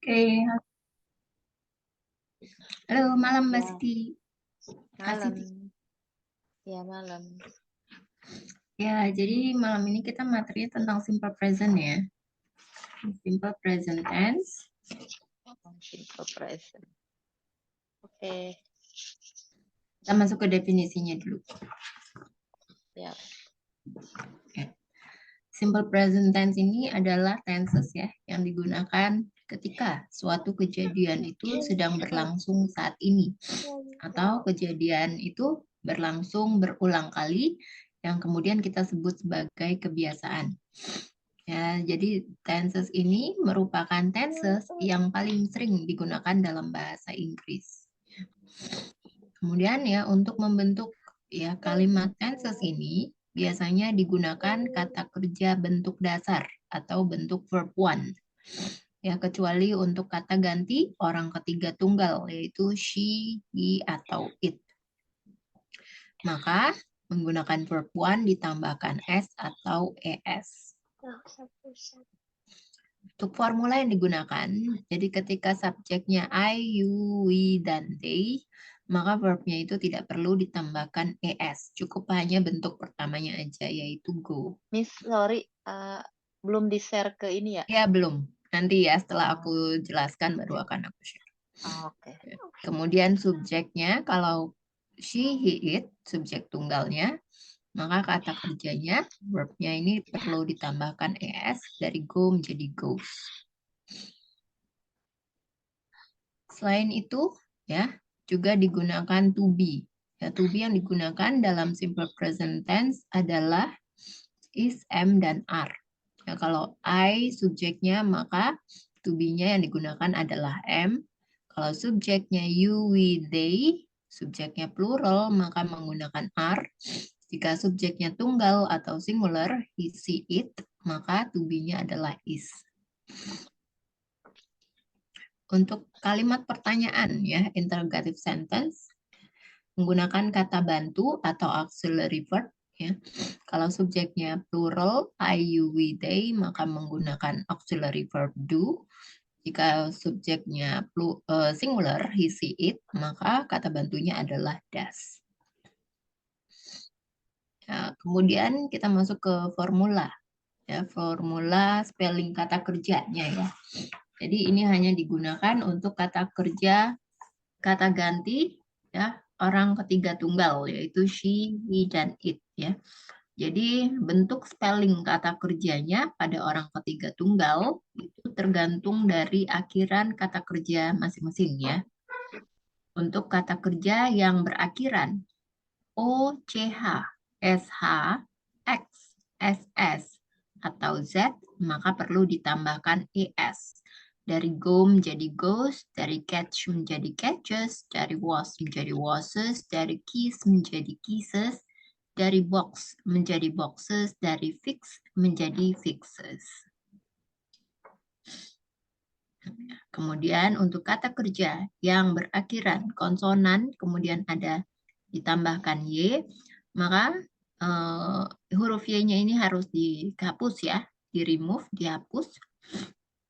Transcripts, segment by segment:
Oke, halo malam Mbak Ya, Siti. Kak malam. Siti. Ya, malam. Ya, jadi malam ini kita materinya tentang simple present ya. Simple present tense. Simple present. Oke, Kita masuk ke definisinya dulu. ya. Ya. Simple present tense ini adalah tenses ya yang digunakan ketika suatu kejadian itu sedang berlangsung saat ini atau kejadian itu berlangsung berulang kali yang kemudian kita sebut sebagai kebiasaan. Ya, jadi tenses ini merupakan tenses yang paling sering digunakan dalam bahasa Inggris. Kemudian ya untuk membentuk ya kalimat tenses ini biasanya digunakan kata kerja bentuk dasar atau bentuk verb one. Ya, kecuali untuk kata ganti orang ketiga tunggal yaitu she, he, atau it. Maka menggunakan verb one ditambahkan s atau es. Untuk formula yang digunakan, jadi ketika subjeknya I, you, we, dan they, maka verbnya itu tidak perlu ditambahkan es. Cukup hanya bentuk pertamanya aja, yaitu go. Miss, sorry, belum di-share ke ini ya? Ya, belum. Nanti ya, setelah aku jelaskan baru akan aku share. Oke. Kemudian subjeknya, kalau she, he, it, subjek tunggalnya, maka kata kerjanya, verbnya ini perlu ditambahkan es dari go menjadi goes. Selain itu, ya, juga digunakan to be. Ya, to be yang digunakan dalam simple present tense adalah is, am, dan are. Ya, kalau I subjeknya, maka to be-nya yang digunakan adalah am. Kalau subjeknya you, we, they, subjeknya plural, maka menggunakan are. Jika subjeknya tunggal atau singular, he, she, it, maka to be-nya adalah is. Untuk kalimat pertanyaan ya, interrogative sentence menggunakan kata bantu atau auxiliary verb ya. Kalau subjeknya plural I, you, we, they maka menggunakan auxiliary verb do. Jika subjeknya singular he, she, it maka kata bantunya adalah does. Ya, kemudian kita masuk ke formula. Ya, formula spelling kata kerjanya ya. Jadi ini hanya digunakan untuk kata kerja kata ganti ya orang ketiga tunggal yaitu she, he, dan it ya. Jadi bentuk spelling kata kerjanya pada orang ketiga tunggal itu tergantung dari akhiran kata kerja masing-masing ya. Untuk kata kerja yang berakhiran O, CH, SH, X, SS, atau Z, maka perlu ditambahkan ES. Dari go menjadi goes, dari catch menjadi catches, dari was menjadi washes, dari kiss menjadi kisses, dari box menjadi boxes, dari fix menjadi fixes. Kemudian untuk kata kerja yang berakhiran konsonan, kemudian ada ditambahkan Y, maka huruf Y-nya ini harus dihapus ya, di-remove, dihapus.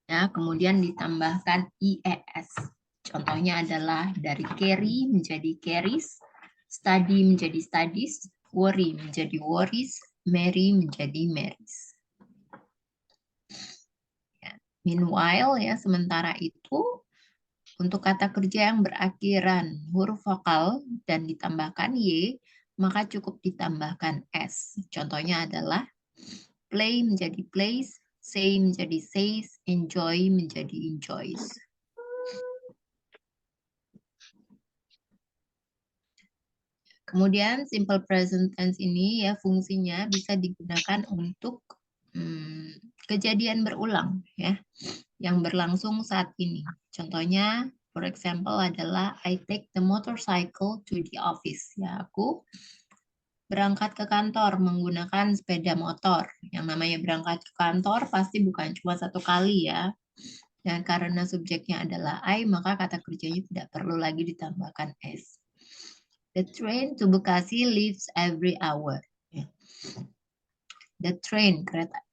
Ya, kemudian ditambahkan IES. Contohnya adalah dari carry menjadi carries, study menjadi studies, worry menjadi worries, marry menjadi marries. Ya. Meanwhile, ya sementara itu, untuk kata kerja yang berakhiran huruf vokal dan ditambahkan Y, maka cukup ditambahkan S. Contohnya adalah play menjadi plays, say menjadi says, enjoy menjadi enjoys. Kemudian simple present tense ini ya fungsinya bisa digunakan untuk kejadian berulang ya yang berlangsung saat ini. Contohnya, for example adalah I take the motorcycle to the office. Ya, aku berangkat ke kantor menggunakan sepeda motor. Yang namanya berangkat ke kantor pasti bukan cuma satu kali ya. Dan karena subjeknya adalah I, maka kata kerjanya tidak perlu lagi ditambahkan S. The train to Bekasi leaves every hour. The train, kereta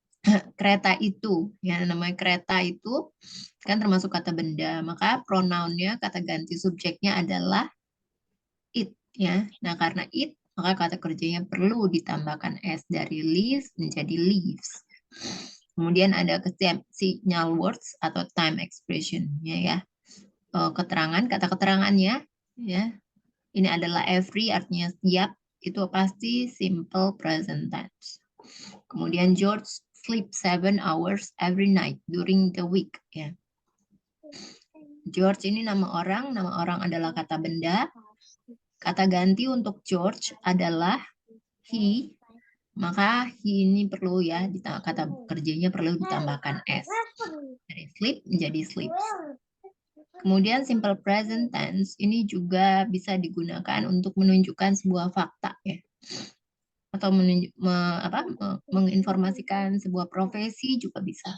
kereta itu, ya namanya kereta itu kan termasuk kata benda, maka pronounnya kata ganti subjeknya adalah it, ya. Nah karena it, maka kata kerjanya perlu ditambahkan s dari live menjadi leaves. Kemudian ada signal words atau time expression-nya ya. Keterangan, kata keterangannya ya. Ini adalah every artinya setiap, itu pasti simple present tense. Kemudian George sleep 7 hours every night during the week ya. George ini nama orang adalah kata benda. Kata ganti untuk George adalah he, maka he ini perlu ya, kata kerjanya perlu ditambahkan s. Dari sleep menjadi sleeps. Kemudian simple present tense ini juga bisa digunakan untuk menunjukkan sebuah fakta ya. Atau menginformasikan sebuah profesi juga bisa.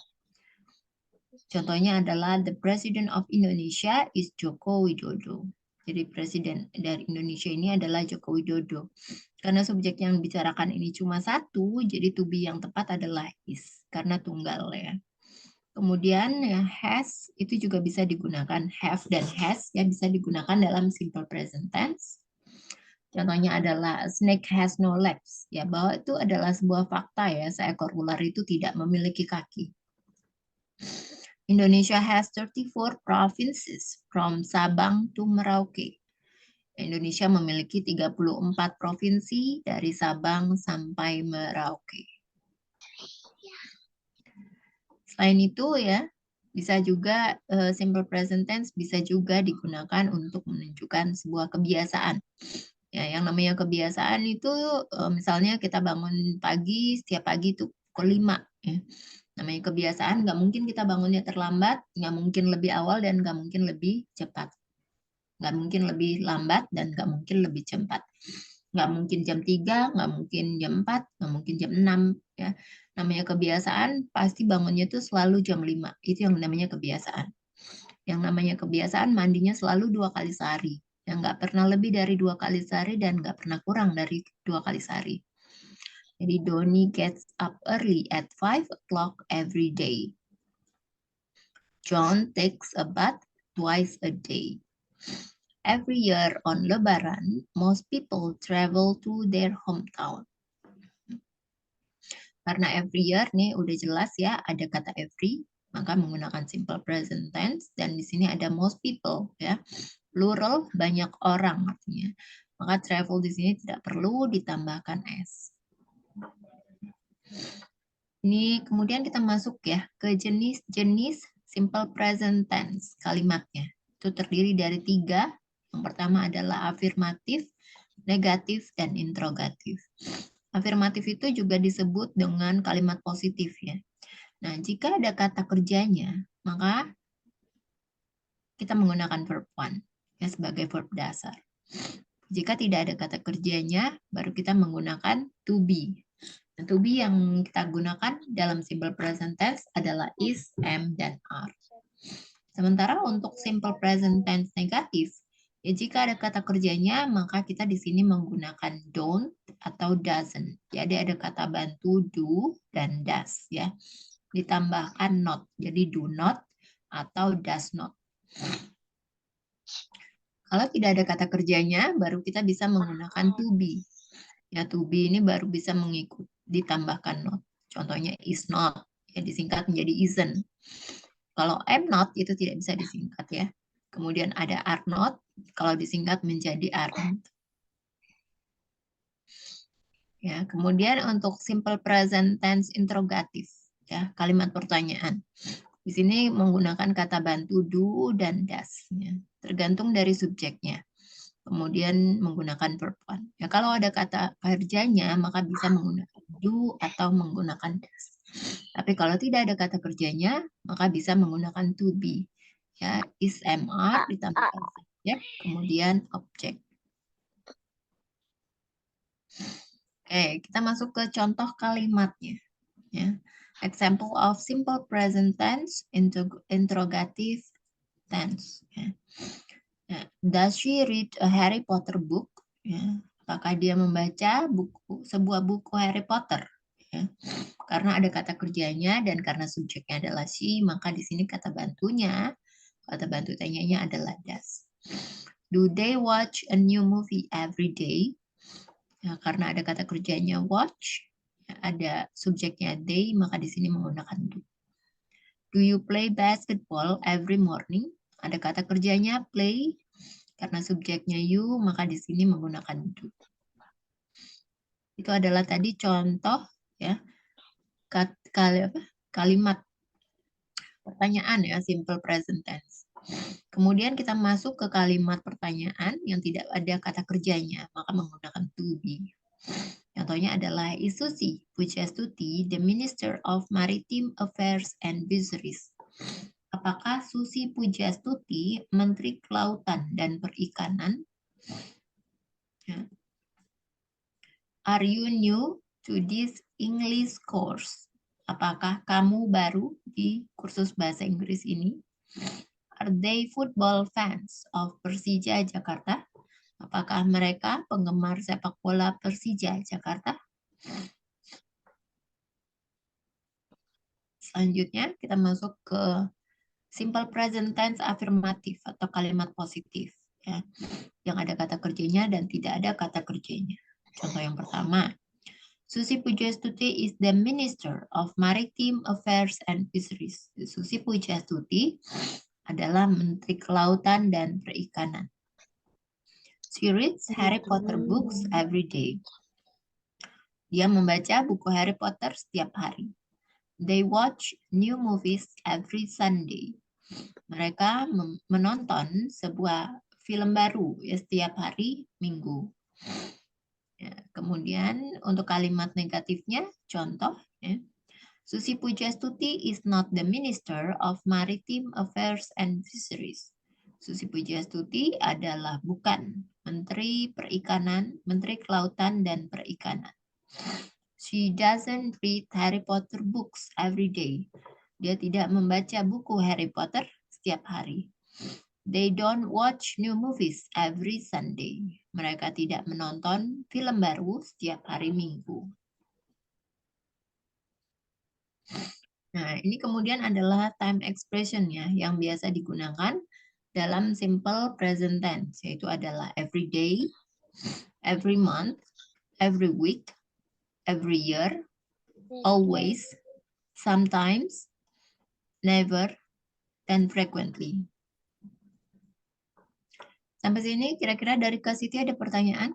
Contohnya adalah the President of Indonesia is Joko Widodo. Jadi presiden dari Indonesia ini adalah Joko Widodo. Karena subjek yang dibicarakan ini cuma satu, jadi to be yang tepat adalah is, karena tunggal ya. Kemudian ya has itu juga bisa digunakan, have dan has ya bisa digunakan dalam simple present tense. Contohnya adalah snake has no legs, ya bahwa itu adalah sebuah fakta ya, seekor ular itu tidak memiliki kaki. Indonesia has 34 provinces from Sabang to Merauke. Indonesia memiliki 34 provinsi dari Sabang sampai Merauke. Selain itu ya, bisa juga simple present tense bisa juga digunakan untuk menunjukkan sebuah kebiasaan. Ya, yang namanya kebiasaan itu misalnya kita bangun pagi, setiap pagi itu pukul 5 ya. Namanya kebiasaan, nggak mungkin kita bangunnya terlambat, nggak mungkin lebih awal dan nggak mungkin lebih cepat. Nggak mungkin lebih lambat dan nggak mungkin lebih cepat. Nggak mungkin jam 3, nggak mungkin jam 4, nggak mungkin jam 6. Ya. Namanya kebiasaan, pasti bangunnya itu selalu jam 5. Itu yang namanya kebiasaan. Yang namanya kebiasaan mandinya selalu 2 kali sehari. Yang nggak pernah lebih dari 2 kali sehari dan nggak pernah kurang dari 2 kali sehari. Jadi Doni gets up early at 5 o'clock every day. John takes a bath twice a day. Every year on Lebaran, most people travel to their hometown. Karena every year nih udah jelas ya ada kata every, maka menggunakan simple present tense dan di sini ada most people ya. Plural banyak orang artinya. Maka travel di sini tidak perlu ditambahkan s. Ini kemudian kita masuk ya ke jenis-jenis simple present tense kalimatnya. Itu terdiri dari 3. Yang pertama adalah afirmatif, negatif, dan interrogatif. Afirmatif itu juga disebut dengan kalimat positif ya. Nah, jika ada kata kerjanya, maka kita menggunakan verb one ya sebagai verb dasar. Jika tidak ada kata kerjanya, baru kita menggunakan to be. Nah, to be yang kita gunakan dalam simple present tense adalah is, am, dan are. Sementara untuk simple present tense negatif, ya jika ada kata kerjanya, maka kita di sini menggunakan don't atau doesn't. Jadi ada kata bantu do dan does ya. Ditambahkan not. Jadi do not atau does not. Kalau tidak ada kata kerjanya, baru kita bisa menggunakan to be. Ya, to be ini baru bisa mengikut ditambahkan not. Contohnya is not, ya disingkat menjadi isn't. Kalau am not itu tidak bisa disingkat ya. Kemudian ada are not, kalau disingkat menjadi aren't. Ya, kemudian untuk simple present tense interrogatif, ya kalimat pertanyaan. Di sini menggunakan kata bantu do dan does, ya, tergantung dari subjeknya. Kemudian menggunakan verb one. Ya, kalau ada kata kerjanya, maka bisa menggunakan do atau menggunakan does. Tapi kalau tidak ada kata kerjanya, maka bisa menggunakan to be. Ya, is, am, are ditambahkan subjek, kemudian objek. Oke, kita masuk ke contoh kalimatnya. Ya. Example of simple present tense, interrogative tense. Ya. Ya. Does she read a Harry Potter book? Ya. Apakah dia membaca sebuah buku Harry Potter? Ya. Karena ada kata kerjanya dan karena subjeknya adalah she, maka di sini kata bantu tanyanya adalah does. Do they watch a new movie every day? Ya, karena ada kata kerjanya watch, ada subjeknya they, maka di sini menggunakan do. Do you play basketball every morning? Ada kata kerjanya play, karena subjeknya you, maka di sini menggunakan do. Itu adalah tadi contoh ya kalimat pertanyaan ya, simple present tense. Kemudian kita masuk ke kalimat pertanyaan yang tidak ada kata kerjanya, maka menggunakan to be. Contohnya adalah Is Susi Pujastuti the Minister of Maritime Affairs and Fisheries? Apakah Susi Pujastuti Menteri Kelautan dan Perikanan? Ya. Are you new to this English course? Apakah kamu baru di kursus bahasa Inggris ini? Are they football fans of Persija Jakarta? Apakah mereka penggemar sepak bola Persija Jakarta? Selanjutnya kita masuk ke simple present tense afirmatif atau kalimat positif ya, yang ada kata kerjanya dan tidak ada kata kerjanya. Contoh yang pertama, Susi Pujastuti is the Minister of Maritime Affairs and Fisheries. Susi Pujastuti adalah Menteri Kelautan dan Perikanan. She reads Harry Potter books every day. Dia membaca buku Harry Potter setiap hari. They watch new movies every Sunday. Mereka menonton sebuah film baru ya, setiap hari Minggu. Ya, kemudian untuk kalimat negatifnya, contoh, ya, Susi Pujastuti is not the Minister of Maritime Affairs and Fisheries. Susi Pujastuti adalah bukan Menteri Perikanan, Menteri Kelautan dan Perikanan. She doesn't read Harry Potter books every day. Dia tidak membaca buku Harry Potter setiap hari. They don't watch new movies every Sunday. Mereka tidak menonton film baru setiap hari Minggu. Nah, ini kemudian adalah time expression ya, yang biasa digunakan dalam simple present tense, yaitu adalah every day, every month, every week, every year, always, sometimes, never, dan frequently. Sampai sini kira-kira dari Kak Siti ada pertanyaan?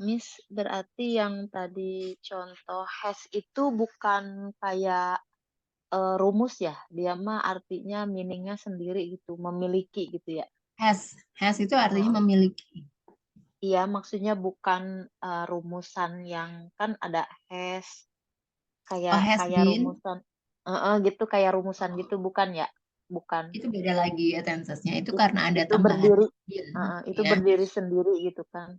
Miss, berarti yang tadi contoh has itu bukan kayak rumus ya? Dia mah artinya meaningnya sendiri gitu, memiliki gitu ya? Has itu artinya memiliki. Iya, maksudnya bukan rumusan yang kan ada has kayak Has been, rumusan, gitu kayak rumusan gitu bukan ya? Bukan. itu beda lagi ya tensesnya. Itu karena ada Itu tambahan berdiri, been, itu ya. berdiri sendiri gitu kan?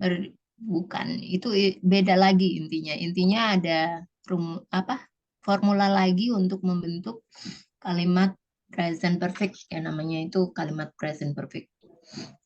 Bukan, itu beda lagi intinya. Intinya ada formula lagi untuk membentuk kalimat present perfect ya, namanya itu kalimat present perfect.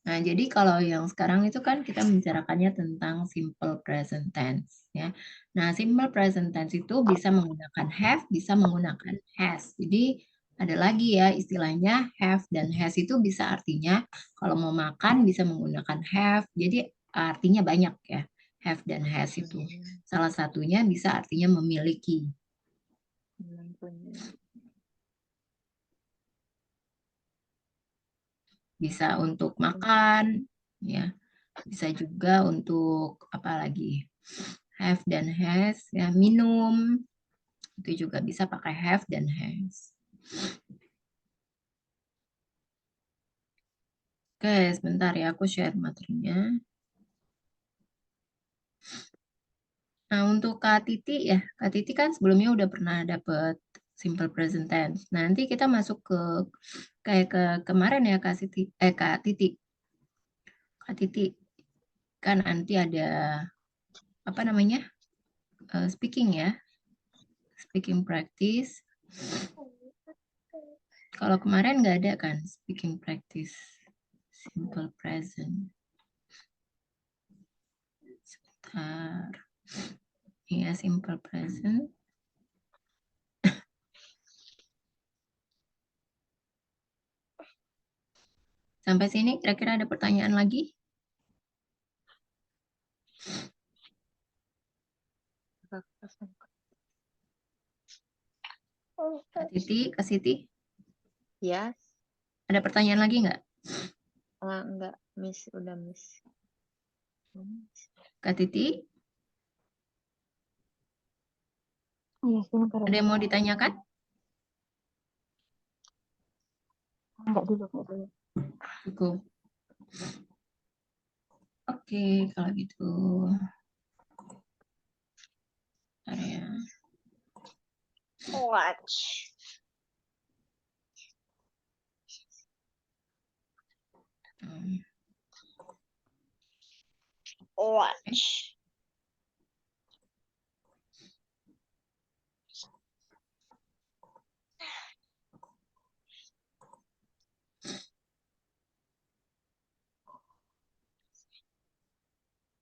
Nah, jadi kalau yang sekarang itu kan kita membicarakannya tentang simple present tense ya. Nah, simple present tense itu bisa menggunakan have, bisa menggunakan has. Jadi ada lagi ya istilahnya have dan has itu bisa artinya kalau mau makan bisa menggunakan have. Jadi artinya banyak ya. Have dan has itu. Salah satunya bisa artinya memiliki. Bisa untuk makan, ya. Bisa juga untuk apa lagi? Have dan has, ya, minum. Itu juga bisa pakai have dan has. Oke, sebentar ya, aku share materinya. Nah, untuk Kak Titi ya, Kak Titi kan sebelumnya udah pernah dapet simple present tense. Nah, nanti kita masuk ke kayak ke kemarin ya Kak Titi, Kak Titi. Kak Titi kan nanti ada apa namanya? Speaking ya. Speaking practice. Kalau kemarin nggak ada kan speaking practice. Simple present. Sebentar. Ya, simple present. Sampai sini kira-kira ada pertanyaan lagi? Kak Titi, Kak Siti, Yes. ada pertanyaan lagi nggak? Enggak, Miss. Udah, Miss. Kak Titi, Iya, ada yang mau ditanyakan? enggak dulu, enggak dulu. Cukup. Oke, kalau gitu. Bentar ya. Watch. Hmm. Watch.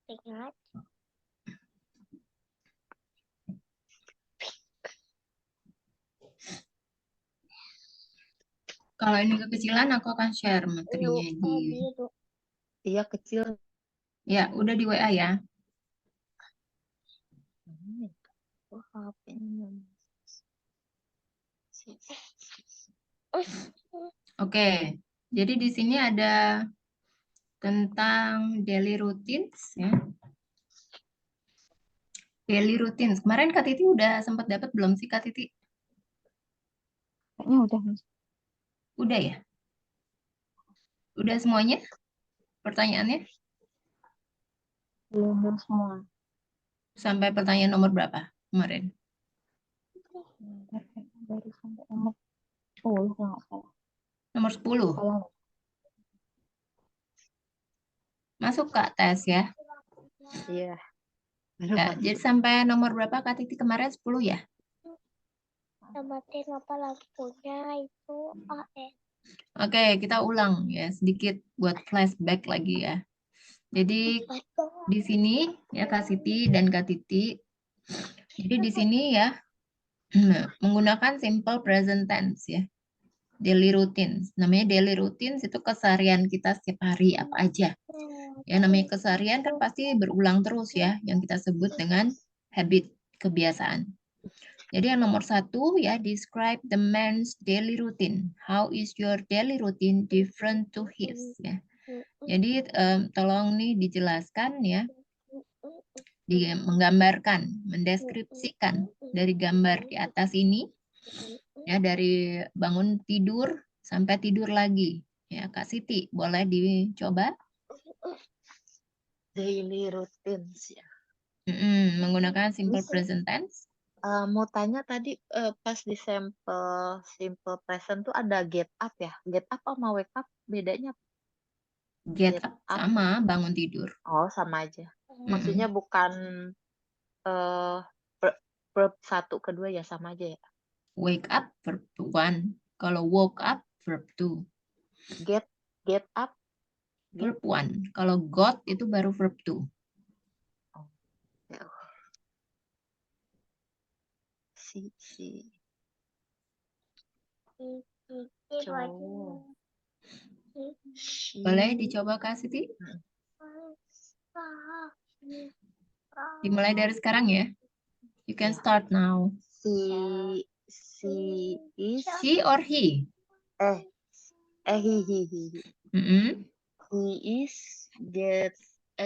Ingat. Kalau ini kekecilan, aku akan share materinya di... Iya, kecil. Ya, udah di WA ya. Oh, HP-nya. Oke, jadi di sini ada tentang daily routines ya. Daily routines. Kemarin Kak Titi udah sempat dapat belum sih Kak Titi? Kayaknya udah, Miss. Udah ya? Udah semuanya pertanyaannya? Belum semua. Sampai pertanyaan nomor berapa kemarin? Baru sampai nomor 10 kalau nggak salah. Nomor 10. Kalau Masuk Kak tes ya. Iya. Ya, jadi sampai nomor berapa Kak Titi kemarin 10 ya? Tamatin apa lampunya itu AS. Oke, kita ulang ya sedikit buat flashback lagi ya. Jadi di sini ya Kak Siti dan Kak Titi. Jadi di sini ya menggunakan simple present tense ya. Daily routines. Namanya daily routines itu keseharian kita setiap hari apa aja. Ya namanya keseharian kan pasti berulang terus ya yang kita sebut dengan habit, kebiasaan. Jadi yang nomor 1 ya, describe the man's daily routine. How is your daily routine different to his? Ya. Jadi tolong nih dijelaskan ya, menggambarkan, mendeskripsikan dari gambar di atas ini, ya dari bangun tidur sampai tidur lagi. Ya Kak Siti, boleh dicoba? Daily routines ya. Menggunakan simple Miss, present tense. mau tanya tadi pas di simple present tuh ada get up ya. Get up sama wake up bedanya apa? Get Get up up. sama bangun tidur. Oh, sama aja. Maksudnya bukan verb 1 kedua ya sama aja ya. Wake up verb 1. Kalau woke up verb 2. Get up Verb 1. Kalau got itu baru verb 2. ya. Si cowok. Boleh dicoba Kak Siti? Dimulai dari sekarang ya. You can start now. Si is She or he? he is get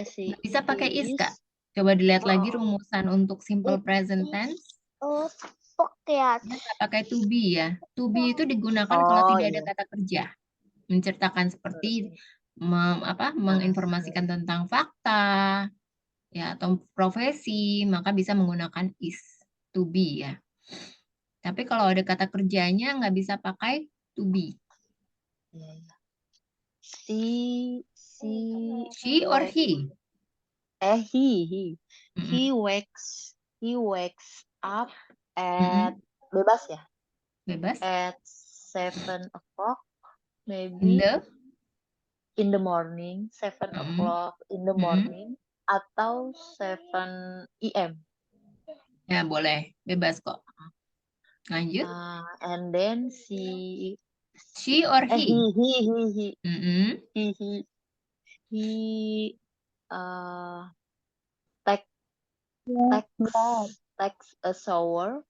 si Nggak bisa pakai he is, Kak. Coba dilihat lagi rumusan untuk simple present tense. Ya, nggak pakai to be ya. To be itu digunakan kalau tidak ada kata kerja. Menceritakan seperti menginformasikan tentang fakta, ya atau profesi, maka bisa menggunakan is, to be ya. Tapi kalau ada kata kerjanya nggak bisa pakai to be. She or he? He wakes up at bebas ya, Bebas. at 7 o'clock In maybe the in the morning, 7 o'clock in the morning atau 7 AM. Ya, boleh. Bebas kok. Lanjut. And then she She or he he? he take Yes, takes benar. takes a shower.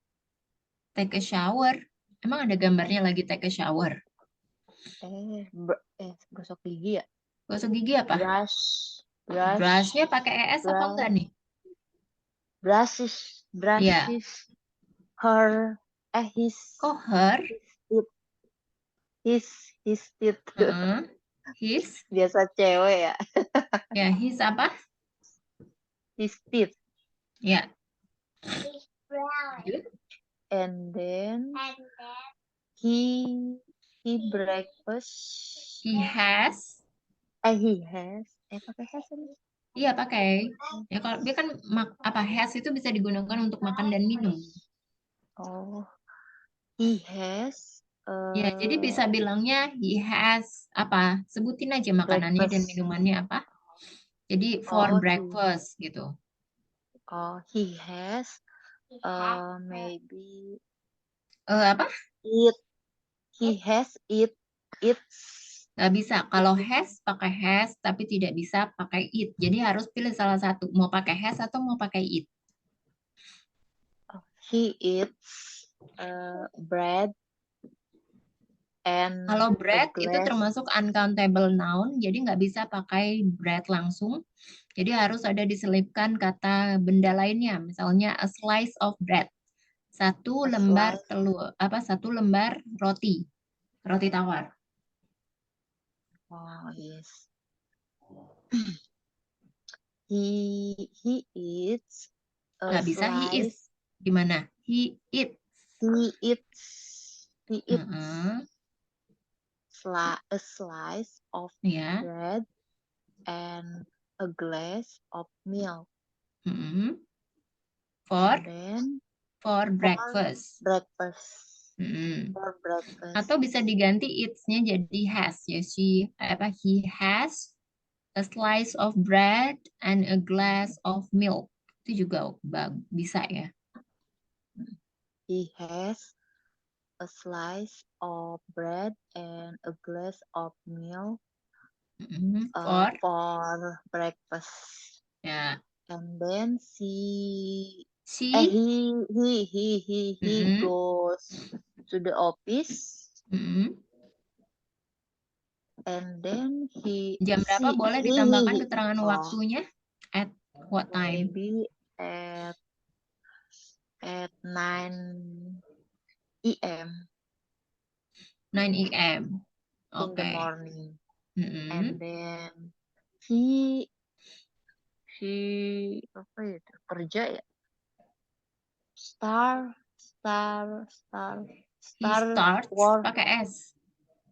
Take a shower. Emang ada gambarnya lagi take a shower? Gosok gigi ya? Gosok gigi apa? Brush Brushnya pakai ES apa enggak nih? brushes Iya. her his Kok her? his teeth. His? Biasa cewek ya. Ya, his apa? His teeth. Ya. And then he breakfast. He has. He has. Pakai has ini. Iya, pakai. Ya, kalau dia kan apa has itu bisa digunakan untuk makan dan minum. Oh, he has. Ya, jadi bisa bilangnya he has apa? Sebutin aja makanannya dan Breakfast. minumannya apa. Jadi for Oh, breakfast gitu. He has maybe Apa? eat. He has eat. Nggak bisa. Kalau has pakai has, tapi tidak bisa pakai it. Jadi harus pilih salah satu. Mau pakai has atau mau pakai it. He eats bread and Kalau a bread itu glass. termasuk uncountable noun, jadi nggak bisa pakai bread langsung. Jadi harus ada diselipkan kata benda lainnya, misalnya a slice of bread, satu A lembar slice. telur, satu lembar roti, roti tawar. Oh, yes. He eats a Nggak bisa he is. slice. Gimana? He eats. He eats a slice of Ya. bread and a glass of milk. For And then breakfast. breakfast. Mm-mm. For breakfast. Atau bisa diganti it's-nya jadi has ya. He has a slice of bread and a glass of milk. Itu juga bisa ya. He has a slice of bread and a glass of milk for breakfast. Ya. And then he goes to the office. And then Jam berapa boleh ditambahkan keterangan waktunya? At what time? Maybe at 9 a.m. 9 a.m. in the morning. And then he apa itu kerja ya? He starts pakai S.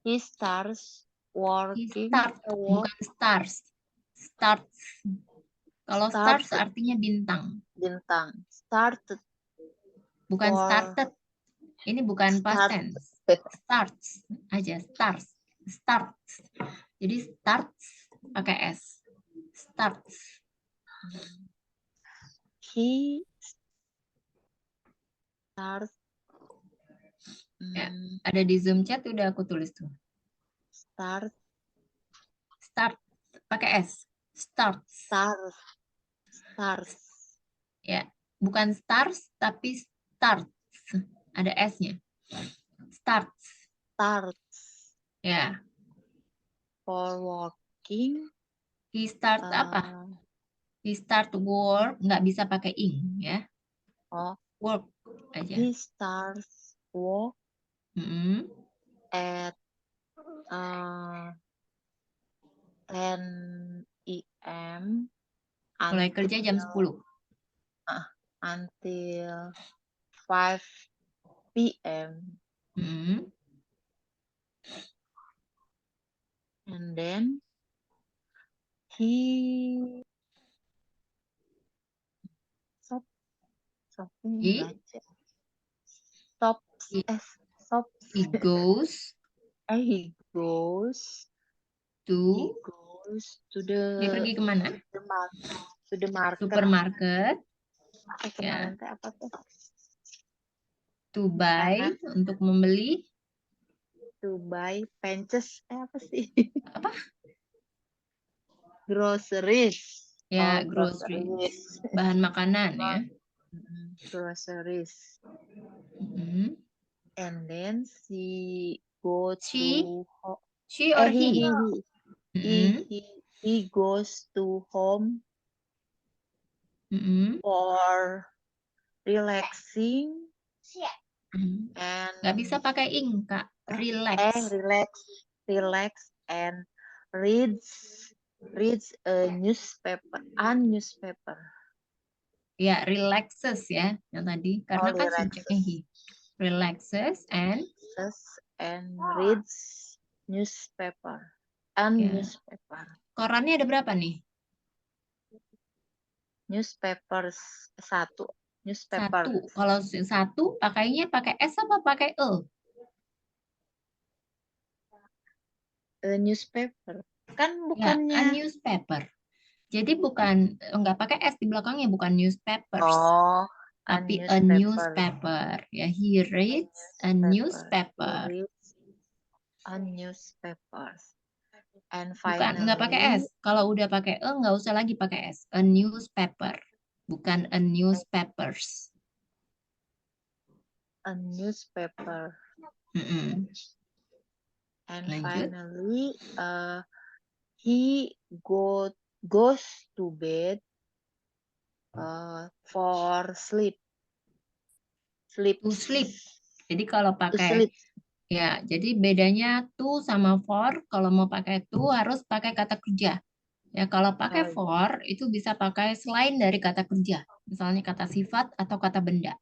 He starts working. Bukan stars. Starts. Kalau stars artinya bintang. Bintang. Started. Bukan started. Ini bukan past tense. Starts aja. Starts. Jadi starts pakai S. Starts. He starts. Ya, ada di Zoom chat udah aku tulis tuh. Start pakai S. Starts. Ya, bukan stars tapi starts. Ada S-nya. Starts. Ya. For working. He starts apa? He start work, nggak bisa pakai ing ya. Work aja. He starts work at 10 a.m. Mulai kerja jam 10. Until 5 p.m. And then he goes to the dia pergi kemana? to the market. Supermarket. Kenalan teh apa tuh? To buy, Kanan, untuk membeli. to buy, pences, apa sih? Apa? Groceries. Ya, Oh, grocery. groceries. Bahan makanan ya. Groceries. Mm-mm. And then she go She, to she or he he? he Mm-mm. he goes to home Mm-mm. for relaxing Mm. and Nggak bisa pakai ing, Kak. Relax. relax and reads a newspaper. Ya, relaxes ya, yang tadi. Karena kan subjeknya he. Relaxes and reads newspaper. And ya. newspaper. Korannya ada berapa nih? Newspapers satu. Satu. Newspaper. Kalau satu pakainya pakai S apa pakai E? Newspaper. Kan Ya, a bukannya. newspaper. Jadi bukan, nggak pakai S di belakangnya, bukan newspapers. Oh, Tapi a newspaper. Ya, he reads a newspaper. He reads a newspaper. And Bukan, nggak pakai S. Kalau udah pakai E, nggak usah lagi pakai S. A newspaper. Bukan a newspapers. a newspaper. Mm-mm. And Lanjut. finally, he goes to bed for sleep. To sleep. Jadi kalau To pakai sleep. ya, jadi bedanya to sama for. Kalau mau pakai to harus pakai kata kerja. Ya, kalau pakai for itu bisa pakai selain dari kata kerja. Misalnya kata sifat atau kata benda.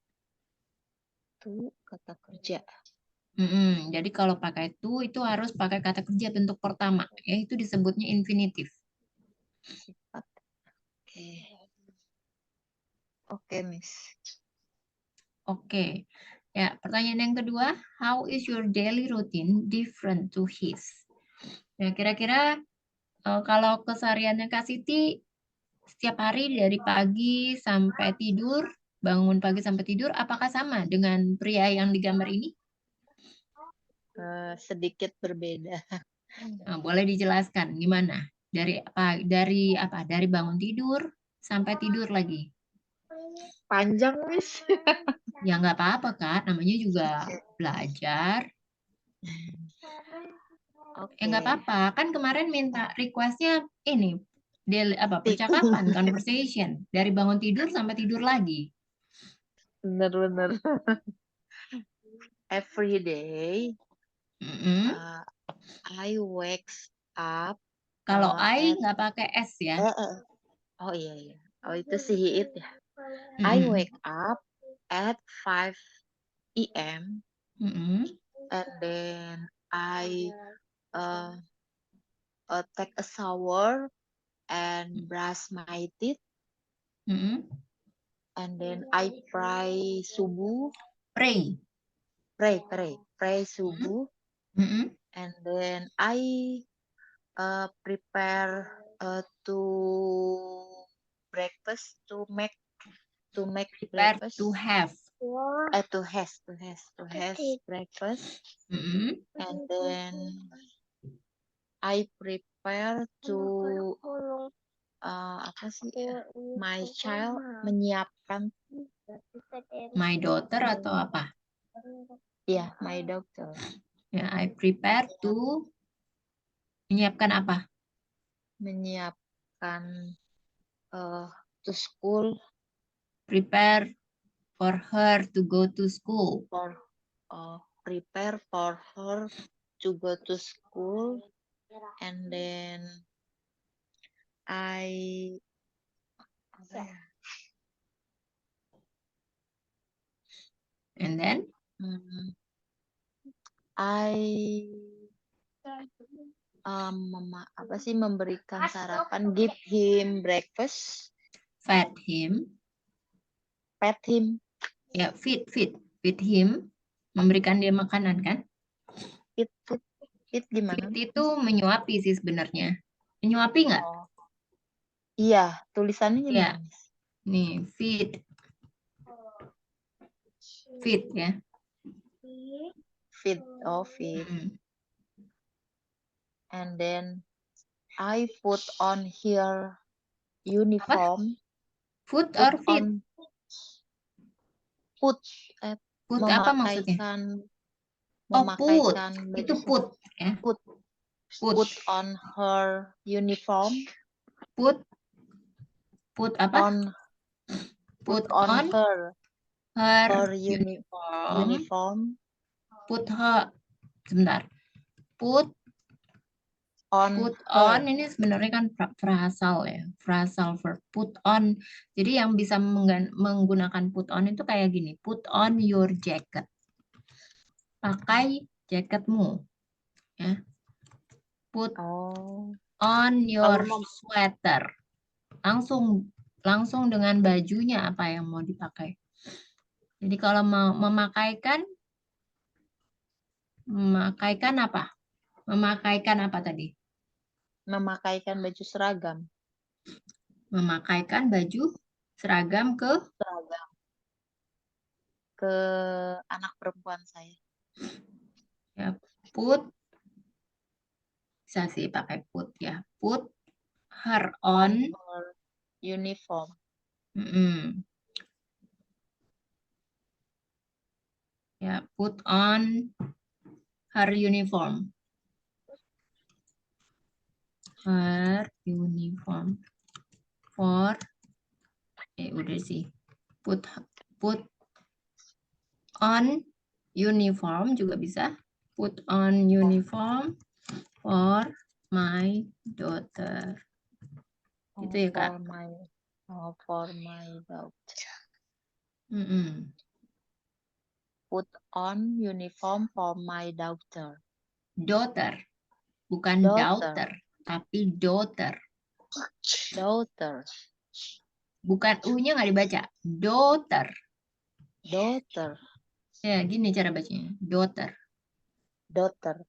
To kata kerja. Jadi kalau pakai to itu harus pakai kata kerja bentuk pertama. Ya, itu disebutnya infinitif. Sifat. Oke, Miss. Oke. Ya, pertanyaan yang kedua, how is your daily routine different to his? Ya, kira-kira kalau kesehariannya Kak Siti setiap hari dari pagi sampai tidur, bangun pagi sampai tidur, apakah sama dengan pria yang digambar ini? Sedikit berbeda. Nah, boleh dijelaskan gimana? Dari apa? Dari bangun tidur sampai tidur lagi. Panjang, Miss. Ya nggak apa-apa, Kak. Namanya juga belajar. Ya nggak apa-apa. Kan kemarin minta requestnya ini percakapan, conversation. Dari bangun tidur sampai tidur lagi. Bener-bener. Every day, I wakes up. Kalau I nggak pakai S ya. Oh iya. Oh itu si Hiit ya. I wake up at 5 a.m. And then I take a shower and brush my teeth. And then I pray subuh. Pray subuh. And then I prepare to breakfast to make breakfast to have breakfast. And then I prepare to my child, menyiapkan my daughter atau apa? Ya, my daughter. Ya, I prepare to menyiapkan apa? Menyiapkan to school. Prepare for her to go to school. Prepare for her to go to school. And then I memberikan sarapan, give him breakfast, feed him. Ya, feed him, memberikan dia makanan kan? Feed gimana? Feed itu menyuapi sih sebenarnya. Menyuapi nggak? Iya, tulisannya gimana? Ya, nih feed. Feet ya. Feet. Oh, feet. Mm-mm. And then I put on her uniform. Foot Put or feet? on. Put. Foot apa maksudnya? Oh, put. Memakaikan Itu baju. put ya. Put. Put. Put on her uniform. Put. Put apa? On. Put on her. her Her uniform. uniform. Put her. Sebentar. Put On Put her. on ini sebenarnya kan frasal ya, frasal verb. Put on. Jadi yang bisa menggunakan put on itu kayak gini. Put on your jacket. Pakai jaketmu. Ya. Put Oh. on your Kalau sweater. Langsung dengan bajunya apa yang mau dipakai. Jadi kalau mau memakaikan apa? Memakaikan apa tadi? memakaikan baju seragam. Memakaikan baju seragam ke Seragam. Ke anak perempuan saya. ya, put bisa sih pakai put ya. Put her on. Her uniform. Ya, put on her uniform. Her uniform. For udah sih. Put on uniform juga bisa. Put on uniform for my daughter. Gitu ya, Kak. For my daughter. Mm-mm. Put on uniform for my daughter. Daughter. Bukan daughter, tapi daughter. Daughter. Bukan U-nya nggak dibaca. Daughter. Daughter. Ya, gini cara bacanya. Daughter. Daughter.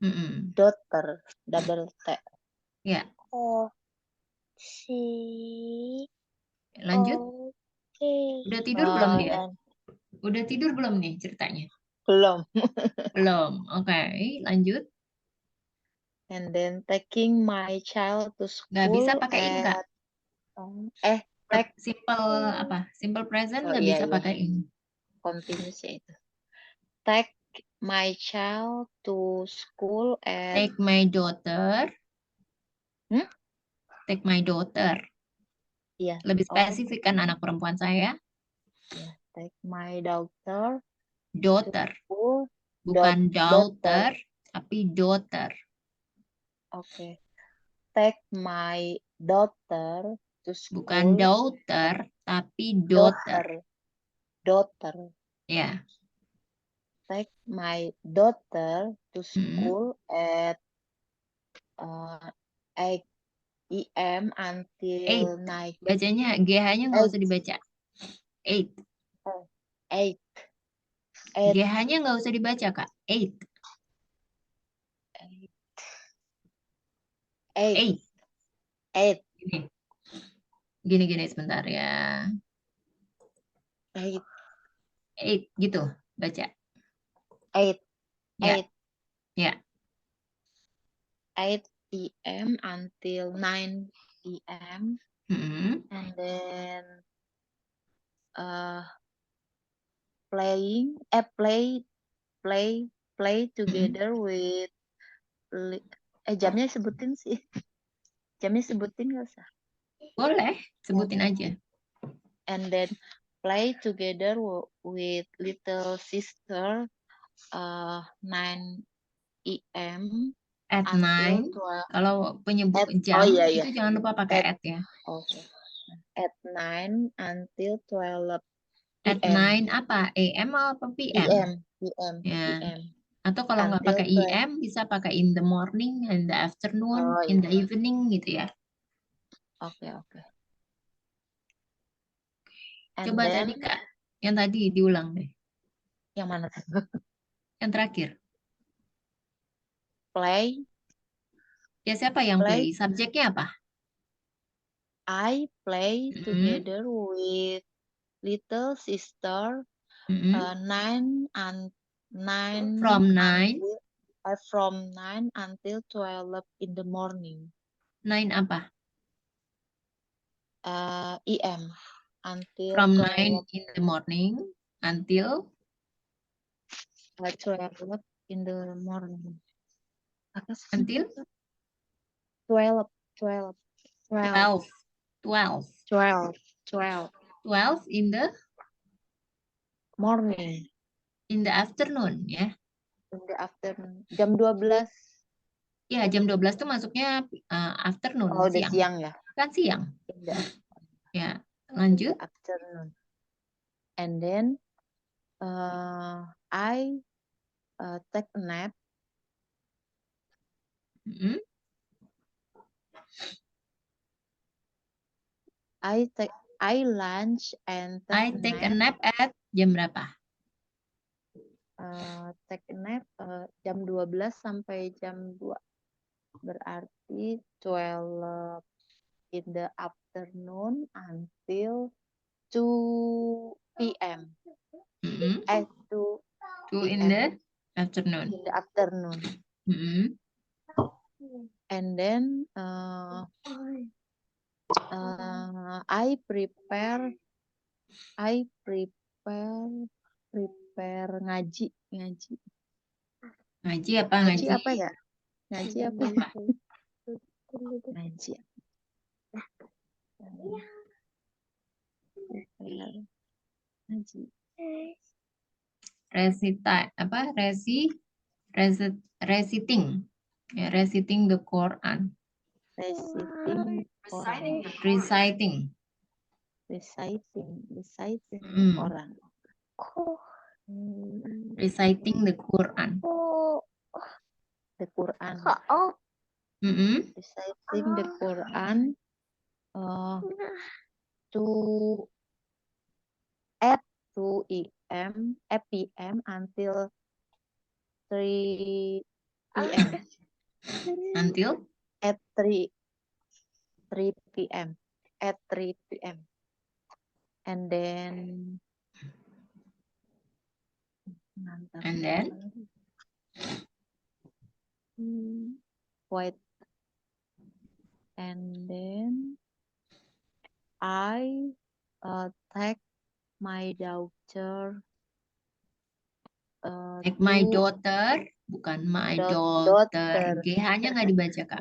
Mm-mm. Daughter. Double T. Ya, Oh, lanjut. okay. Udah tidur belum dia? Udah tidur belum nih ceritanya? Belum. Belum. Oke, lanjut. And then taking my child to school. Nggak bisa pakai in, Kak. Simple apa? Simple present nggak bisa pakai in. Continuous ya itu. Take my child to school at. Take my daughter. Take my daughter. Iya. Lebih spesifik kan anak perempuan saya. Yeah, take my daughter. Daughter. To Bukan daughter, tapi daughter. Oke. Take my daughter to school. Bukan daughter, tapi daughter. Daughter. Ya. Take my daughter to school at 8 AM until 9. Bacanya GH-nya nggak usah dibaca. 8. 8. GH-nya nggak usah dibaca, Kak. 8. 8. Gini sebentar ya. 8 gitu baca. 8. Ya. 8. Ya. 8 PM until 9 PM. And then play together with jamnya sebutin sih. Jamnya sebutin nggak usah. Boleh, sebutin aja. And then play together with little sister 9 AM. At 9. Kalau penyebut jam itu jangan lupa pakai at ya. Okay. At 9 until 12 PM. At 9 apa? AM atau PM? PM. Ya. PM. Atau kalau nggak pakai IM bisa pakai in the morning, in the afternoon, in the evening gitu ya. Oke. Coba tadi Kak, yang tadi diulang deh. Yang mana? Yang terakhir. Play. Ya siapa yang play? Subjeknya apa? I play together with little sister Mm-mm. 9 and 9 From 9, until from 9 until 12 in the morning. 9 apa? EM until From 9 12 in the morning until 12 in the morning. Apa sih? until 12 12. 12. 12 in the morning afternoon ya. in the afternoon. Jam 12. Ya, jam 12 itu masuknya afternoon, Oh, udah siang. siang ya. Kan siang. In the, Ya, in lanjut. the afternoon. And then I take a nap. Mm-mm. I lunch and I take a nap at jam berapa? Take a nap jam 12 sampai jam 2. Berarti 12 in the afternoon until 2 p.m. Mm-mm. 2 in the afternoon. in the afternoon. Mm-mm. And then I prepare ngaji. Ngaji apa? Ngaji apa ya? Ngaji apa? Apa? Ngaji. Ngaji. Reciting. Ya, reciting the Quran. Reciting Mm. Quran. Reciting the Quran. The Quran. Mm-mm. Reciting the Quran to at 2 p.m. until 3 p.m. Until At 3 p.m. At 3 p.m. And then wait. And then I take my daughter. take my daughter, bukan my daughter. GH-nya nggak dibaca, Kak.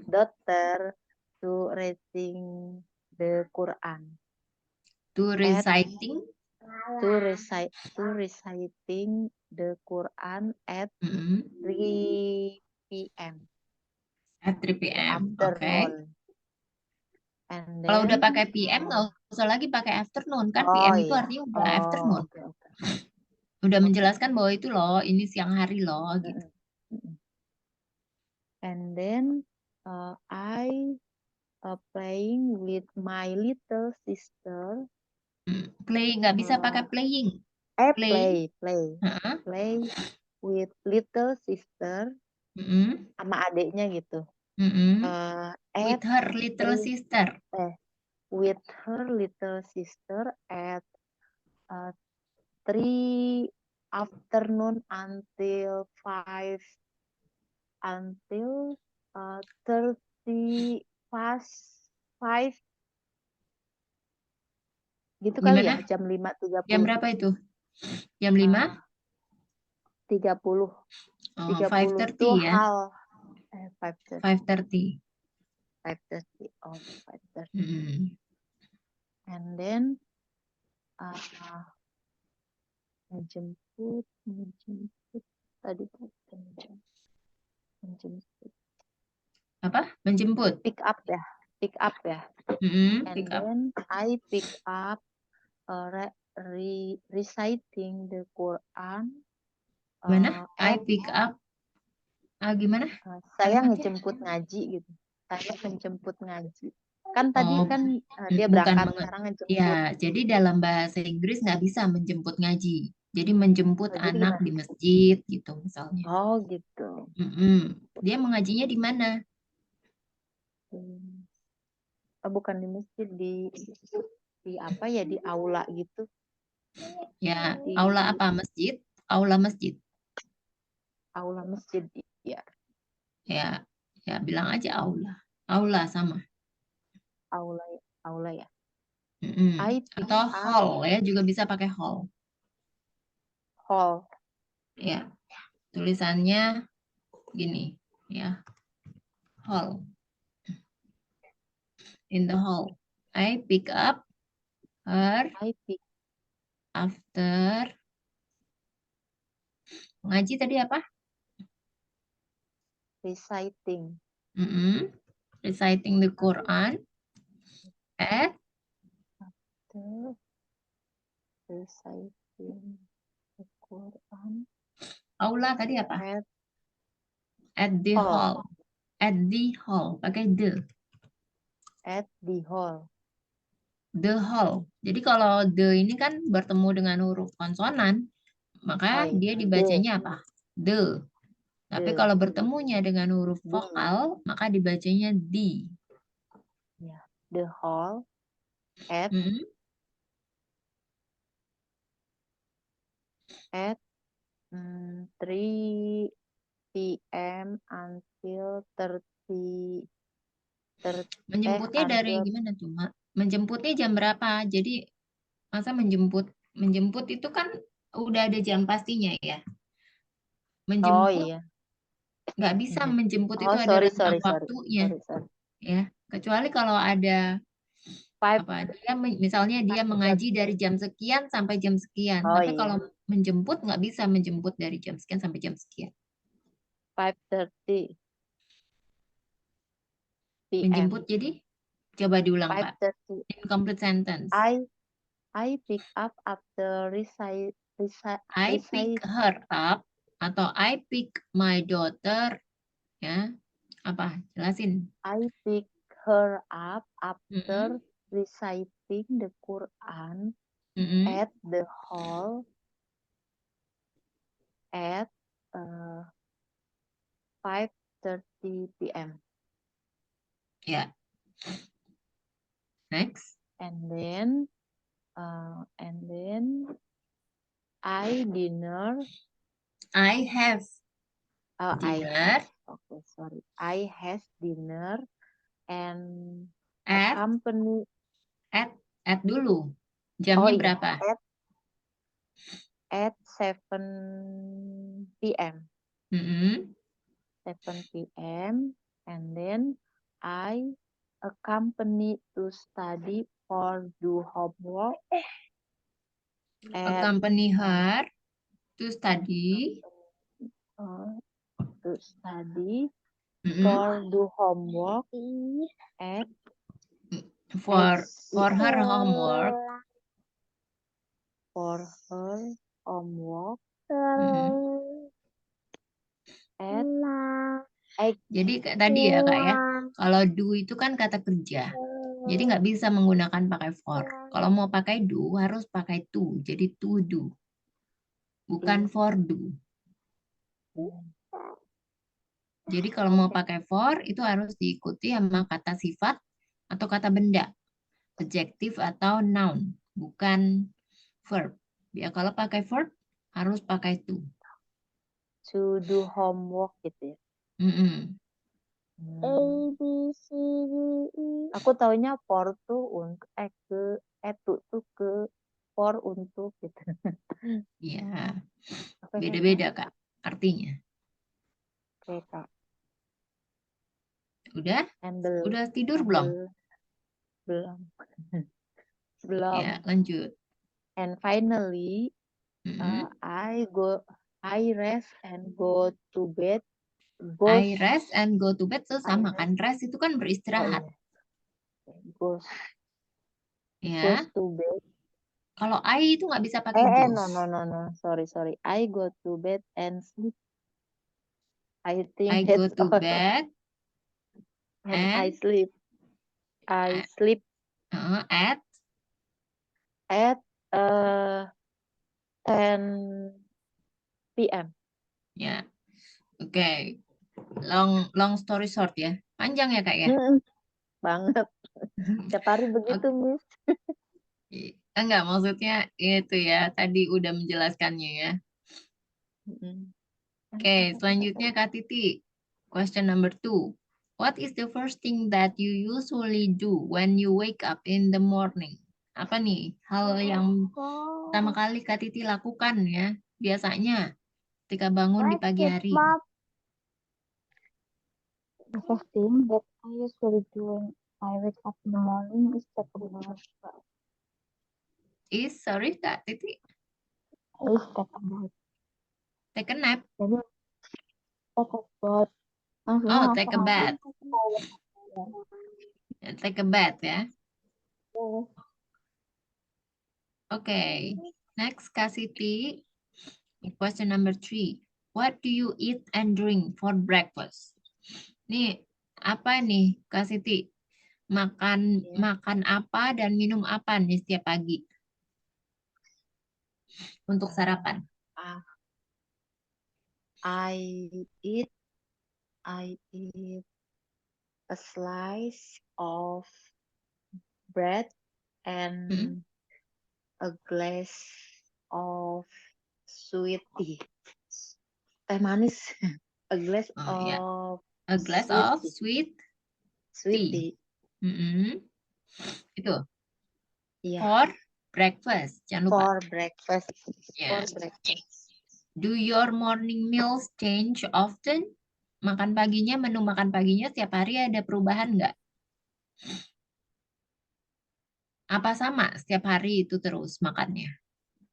Daughter to reading the Quran. To reciting the Quran at 3 p.m. At 3 p.m. Oke. Afternoon. And then, kalau udah pakai PM nggak usah lagi pakai afternoon kan? PM itu artinya udah afternoon. Okay. Udah menjelaskan bahwa itu loh, ini siang hari loh gitu. And then I playing with my little sister. Play nggak bisa pakai playing. Play with little sister. Sama adiknya gitu. With her little sister. With her little sister at 3 afternoon until 5 until 30 past 5 gitu. Gimana? Kali ya, jam 5.30. Jam berapa itu? Jam 5? 30. 5:30 ya? 5:30. 5:30. Oh, 5:30. And then menjemput tadi menjemput. Apa? Menjemput. Pick up ya. And Pick up. then I pick up reciting the Quran. Gimana? I pick up. Gimana? Saya ngejemput ngaji gitu. Saya menjemput ngaji. Kan tadi kan dia berangkat, sekarang ngejemput. Ya, jadi dalam bahasa Inggris nggak bisa menjemput ngaji. Jadi menjemput anak di masjid gitu misalnya. Oh gitu. Dia mengajinya di mana? Bukan di masjid, di apa ya, di aula gitu. Ya, Di aula apa? Masjid? Aula masjid. aula masjid. Ya, Ya, ya bilang aja aula. Aula sama. aula aula ya. Mm-mm. I pick Atau up hall ya, juga bisa pakai hall. hall. Ya, tulisannya gini ya, hall. In the hall. I pick up her I pick after ngaji tadi apa? reciting Reciting the Quran at the reciting the Quran aula tadi apa? at At the hall. hall. At the hall. Pakai the. At the hall. The hall. Jadi kalau the ini kan bertemu dengan huruf konsonan, maka Oh, dia iya. dibacanya apa? The. Tapi The. kalau bertemunya dengan huruf The. vokal, maka dibacanya di. Ya. The hall at Mm-mm. at 3 p.m. until 30 Menjemputnya dari until gimana tuh, Mak? Menjemputnya jam berapa? Jadi masa menjemput itu kan udah ada jam pastinya ya. oh Menjemput iya. nggak bisa menjemput itu Oh, ada sorry rentang sorry sorry. waktunya Sorry. ya. Kecuali kalau ada 5 apa misalnya dia 5:30. mengaji dari jam sekian sampai jam sekian. Oh Tapi iya. kalau menjemput nggak bisa menjemput dari jam sekian sampai jam sekian. 5:30 p.m. Menjemput jadi coba diulang Kak. 5:30. Incomplete sentence. I pick up after I pick her up atau I pick my daughter ya. Apa? Jelasin. I pick her up after Mm-mm. reciting the Quran Mm-mm. at the hall at 5:30 p.m. Ya. Next. And then I dinner. I have I dinner have. Okay, sorry. I has dinner and at accompany. at dulu. Oh Jamnya iya. berapa? At 7 p.m. Mm-mm. 7 p.m. and then I accompany to study or do homework at Accompany her to study. to study Mm-mm. for do homework at For her homework. For her homework Mm-mm. at Jadi tadi ya Kak ya, kalau do itu kan kata kerja. Jadi nggak bisa menggunakan pakai for. Kalau mau pakai do harus pakai to. Jadi to do. Bukan for do. Jadi kalau mau pakai for itu harus diikuti sama kata sifat atau kata benda. Adjective atau noun. Bukan verb. Ya kalau pakai verb harus pakai to. do homework gitu ya. Mm-mm. A B C D E. Aku taunya for tuh untuk tuh ke for untuk gitu. Ya, Oke, beda-beda Kak artinya. Oke, Kak. Udah? And Udah tidur belum? belum. Belum. Ya, lanjut. And finally, Mm-mm. I rest and go to bed. I rest and go to bed itu sama I kan? Rest itu kan beristirahat. Goes Ya. to bed. Kalau I itu nggak bisa pakai goes. No. Sorry. I go to bed and sleep. I think I go that's to all. bed And I and sleep. I sleep at at 10 p.m. ya. Oke. Long story short ya. Panjang ya Kak ya? Banget. Tiap hari begitu, Miss. Enggak, maksudnya itu ya, tadi udah menjelaskannya ya. Mm-mm. Oke, selanjutnya Kak Titi. Question number 2. What is the first thing that you usually do when you wake up in the morning? Apa nih hal yang pertama kali Kak Titi lakukan ya, biasanya ketika bangun di What pagi is hari? Mom? The first thing that I usually do when I wake up in the morning is take a bath. Sorry Kak Titi, Is take a bath. take a nap. Jadi take a bath. Maksudnya Oh, take langsung a mandi. bath. Take a bath ya. Oke, next Kak Siti. Question number 3. What do you eat and drink for breakfast? Nih, apa nih Kak Siti? Makan Ya. makan apa dan minum apa nih setiap pagi untuk sarapan? Ah, I eat a slice of bread and Mm-mm. a glass of sweet tea. Teh manis. A glass Oh ya, of a glass sweet of tea. sweet Sweet tea. tea. Mm-mm. Itu Iya. for breakfast. Jangan lupa. For breakfast. For Ya. breakfast. Do your morning meals change often? Makan paginya, menu makan paginya setiap hari ada perubahan nggak? Apa sama setiap hari itu terus makannya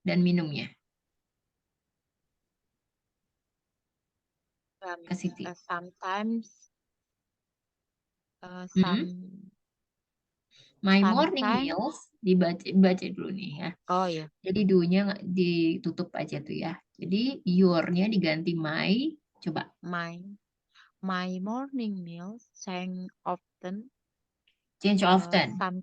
dan minumnya? Kak Siti. Sometimes Mm-mm. My morning sometimes meals dibaca dulu nih ya. oh ya. Jadi do-nya ditutup aja tuh ya. Jadi your-nya diganti my. Coba. My morning meals change often. Change often. Some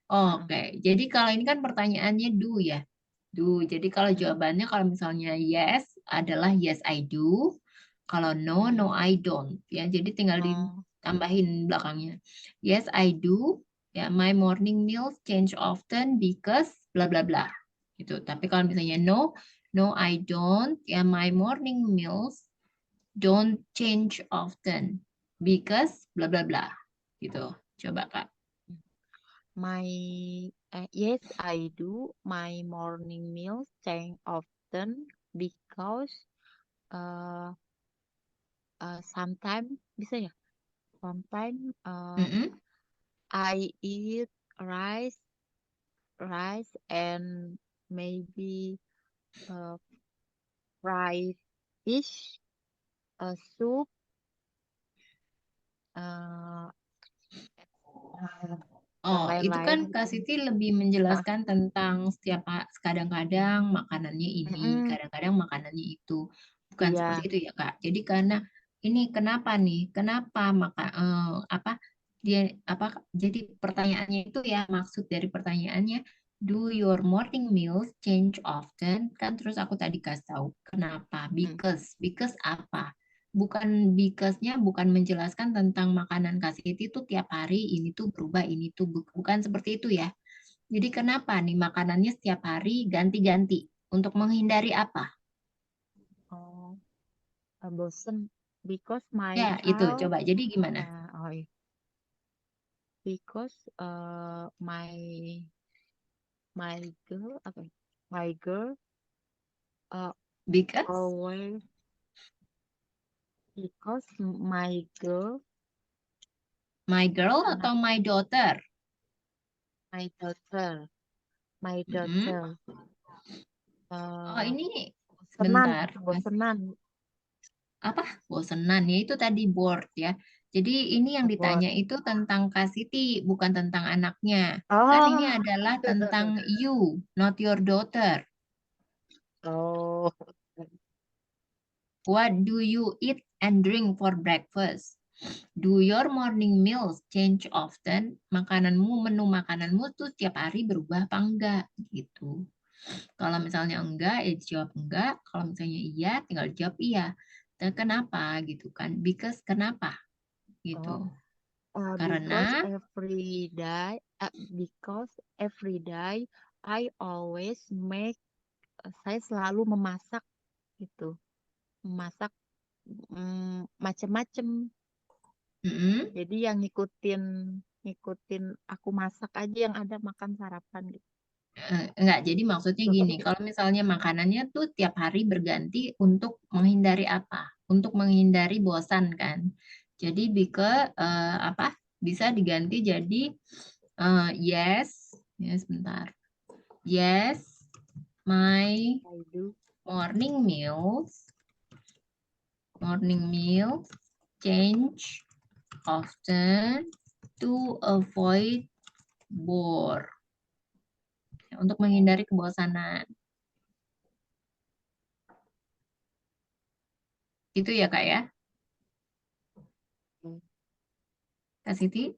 Oke. Jadi kalau ini kan pertanyaannya do ya. Do. Jadi kalau jawabannya kalau misalnya yes adalah yes I do. Kalau no, no I don't. Ya, jadi tinggal ditambahin belakangnya. Yes I do. Ya, my morning meals change often because bla bla bla. Gitu. Tapi kalau misalnya no, no I don't. Ya, my morning meals don't change often because bla bla bla. Gitu. Coba Kak. yes, I do. My morning meals change often because sometimes bisa ya. Sometimes Mm-mm. I eat rice and maybe fried fish, soup, uh, yang Oh, itu lain-lain kan Kak gitu. Siti lebih menjelaskan tentang setiap kadang-kadang makanannya ini, Mm-mm. kadang-kadang makanannya itu. Bukan seperti Iya. itu ya, Kak. Jadi karena ini kenapa nih? Kenapa apa dia apa jadi pertanyaannya itu ya maksud dari pertanyaannya do your morning meals change often? Kan terus aku tadi kasih tahu kenapa? Because apa? Bukan because-nya bukan menjelaskan tentang makanan Kak Siti itu tiap hari ini tuh berubah, ini tuh bukan seperti itu ya. Jadi kenapa nih makanannya setiap hari ganti-ganti? Untuk menghindari apa? Oh, bosen because my Ya, itu child coba. Jadi gimana? iya. Because my girl apa ya? My girl uh, Because always because my girl my girl anak atau my daughter? my daughter Mm-mm. Oh, uh, ini bosenan sebentar. bosenan Apa? Bosenan ya itu tadi bored ya. Jadi ini yang buat ditanya itu tentang Kak Siti, bukan tentang anaknya. Kan ini oh adalah tentang you, not your daughter. oh What do you eat and drink for breakfast? Do your morning meals change often? Menu makananmu tuh tiap hari berubah apa enggak? Gitu. Kalau misalnya enggak, ya jawab enggak. Kalau misalnya iya, tinggal jawab iya. Dan kenapa gitu kan? Because kenapa oh gitu. because Karena every day I always make, saya selalu memasak gitu. Memasak macem-macem. Mm-mm. Jadi yang ngikutin aku masak aja yang ada makan sarapan gitu. Enggak, jadi maksudnya gini, kalau misalnya makanannya tuh tiap hari berganti untuk menghindari apa? Untuk menghindari bosan kan. Jadi apa? Bisa diganti jadi yes, ya sebentar. Yes, my I do. morning meals change often to avoid bore. Untuk menghindari kebosanan. Itu ya Kak ya? Hmm. Kak Siti?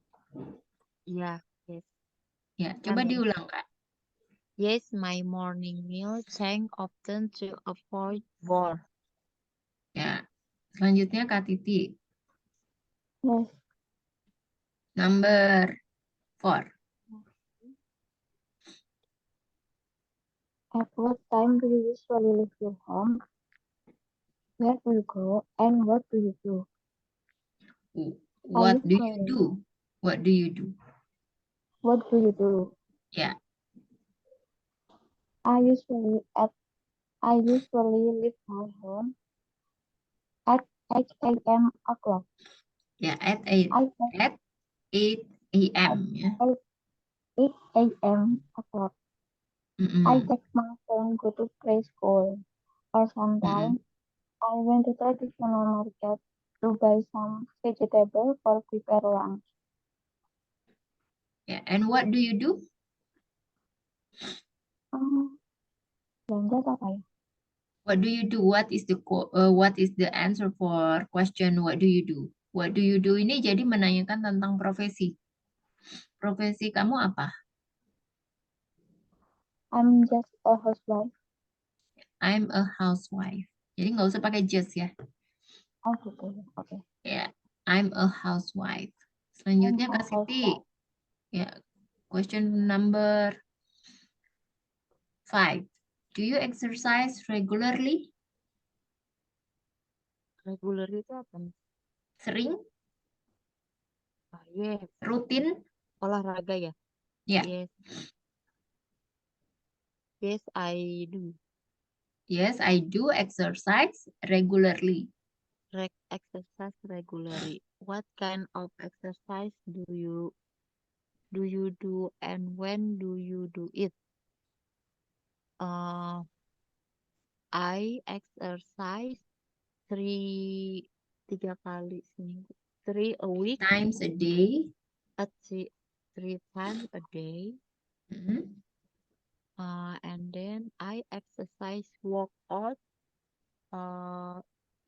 Iya, yes. Ya, Kan coba ya. diulang Kak. Yes, my morning meal change often to avoid bore. Ya, selanjutnya Kak Titi. Yes. Number 4. At what time do you usually leave your home? Where do you go? And what do you do? What do you usually, do? What do you do? what do you do? Ya, I usually leave my home at 8 a.m. o'clock. ya at 8 I get at 8 a.m. ya. at 8 a.m. o'clock. I Mm-mm. take my phone, go to preschool, or Mm-mm. sometimes I went to traditional market to buy some vegetable for prepare lunch. Ya, and what do you do? Belanja apa ya? What do you do? What is the answer for question what do you do? What do you do ini jadi menanyakan tentang profesi. Profesi kamu apa? I'm just a housewife. I'm a housewife. Jadi nggak usah pakai just ya. Oh gitu, oke. Ya, I'm a housewife. I'm Selanjutnya a Kak Siti. housewife. Ya, question number 5. Do you exercise regularly? Regular itu apa nih? Sering? Yes, Rutin? olahraga ya. Ya. Yes, yes I do. Yes, I do exercise regularly. Exercise regularly. What kind of exercise do you do and when do you do it? I exercise tiga kali seminggu. 3 a week. Times a day. Three times a day. Mhm. And then I exercise workout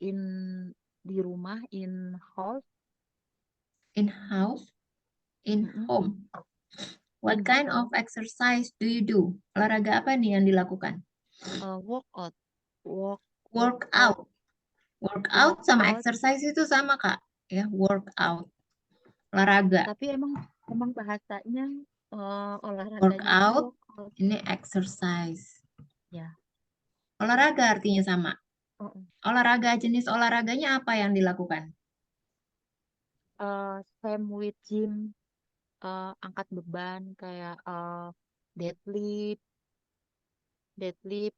in di rumah in house. In house? In home? What In kind of home. exercise do you do? Olahraga apa nih yang dilakukan? Workout. Workout. Workout sama Workout. exercise itu sama, Kak. Ya, workout. Olahraga. Tapi emang bahasanya olahraganya itu Workout, workout. ini exercise. Ya. Olahraga artinya sama. Uh-uh. Jenis olahraganya apa yang dilakukan? Same with gym. Angkat beban kayak deadlift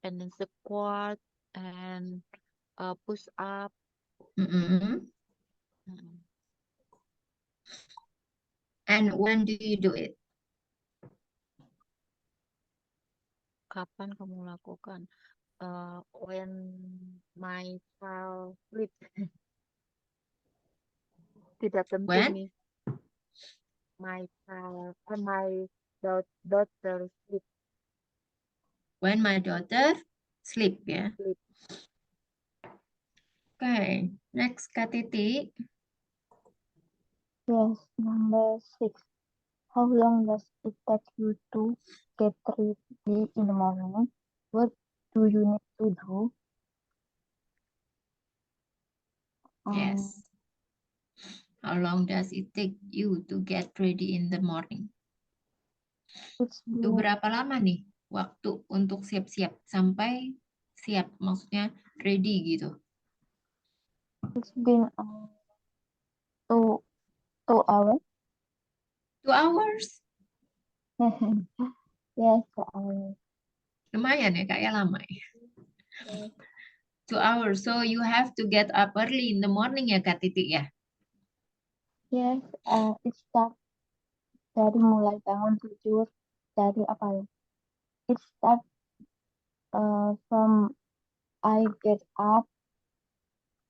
and then squat and push up. Mm-mm. Mm-mm. And when do you do it? Kapan kamu lakukan? When my child sleep. Tidak penting When? nih. My child, my daughter sleep. When my daughter sleep ya. Sleep. Okay, next Kak Titi. Yes, number 6. How long does it take you to get ready in the morning? What do you need to do? Yes. How long does it take you to get ready in the morning? It's Itu been berapa lama nih waktu untuk siap-siap sampai siap, maksudnya ready gitu. It's been 2 hours. 2 hours. Yes, 2 hours. Lumayan ya, kayak lama ya. Yes, 2 hours. So you have to get up early in the morning ya Kak Titik ya. yes. It start dari mulai bangun tidur dari apa ya? It start from I get up,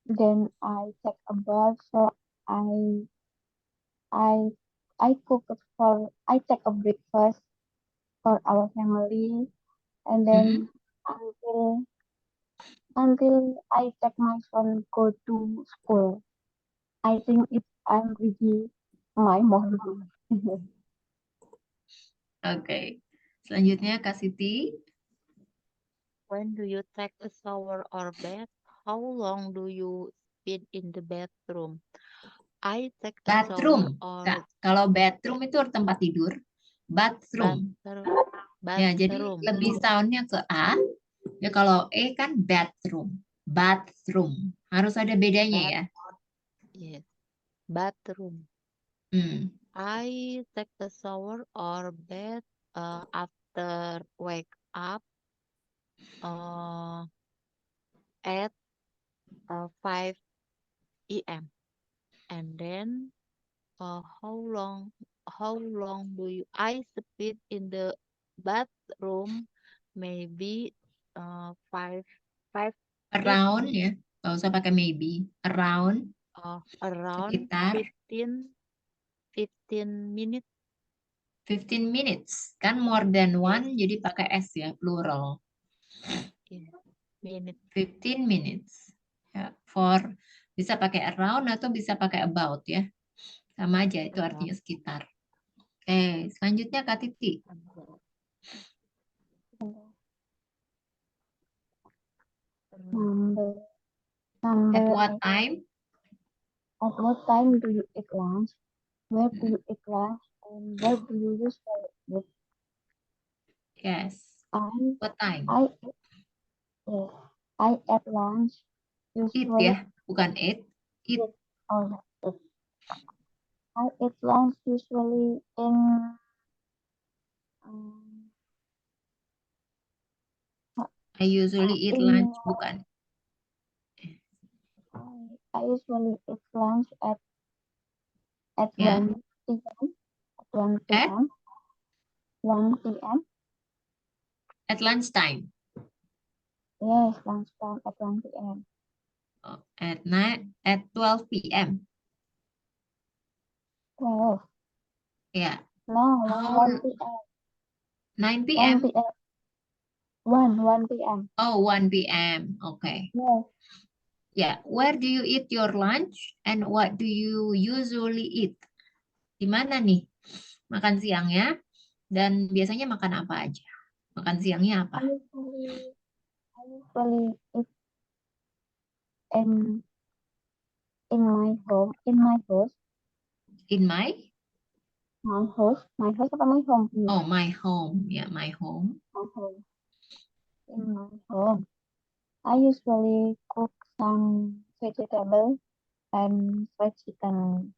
then I take a bath. So I I I cook it for I take a breakfast for our family, and then until I take my son go to school. I think it's already my morning. Oke. Selanjutnya Kak Siti. When do you take a shower or bath? How long do you spend in the bathroom? I take a shower Bathroom. or Kak, kalau bathroom itu tempat tidur. Bathroom. Ya, jadi bathroom. lebih soundnya ke A. Ya kalau E kan bathroom. Bathroom. Harus ada bedanya Bath, ya. yes, bathroom. Hmm. I take a shower or bath after wake up at 5 a.m. And then how long do you I spend in the bathroom? Maybe 5 Around ya. Gak usah pakai maybe. Around. around Sekitar 15 minutes. 15 minutes. Kan more than one, jadi pakai S ya, plural. Yeah, minutes. 15 minutes. Ya, for bisa pakai around atau bisa pakai about ya. Sama aja, itu artinya sekitar. Oke, selanjutnya Kak Titi. Number At number what 8. time? At what time do you eat lunch? Where do you eat lunch? And where do you usually eat? Yes. I What time? I eat, yes, I eat lunch Eat usually. ya, bukan eat. Eat. Oh, yes, I eat lunch usually in um, I usually eat in lunch, bukan. I usually eat lunch at Ya. 1 p.m. At 1 At? p.m. 1 p.m. At lunchtime. Yes, lunchtime at 1 p.m. Oh, at night at 12 p.m. 12. Ya. No, How 1 p.m. 9 1 p.m. p.m. 1 p.m. Oh, 1 p.m. Okay. Yes. Yeah. Where do you eat your lunch and what do you usually eat? Di mana nih makan siangnya dan biasanya makan apa aja? Makan siangnya apa? I usually eat in my home, in my house, In my? my house apa my home? Oh, my home. Yeah, my home. My home. In my home, I usually cook some vegetable and fried chicken,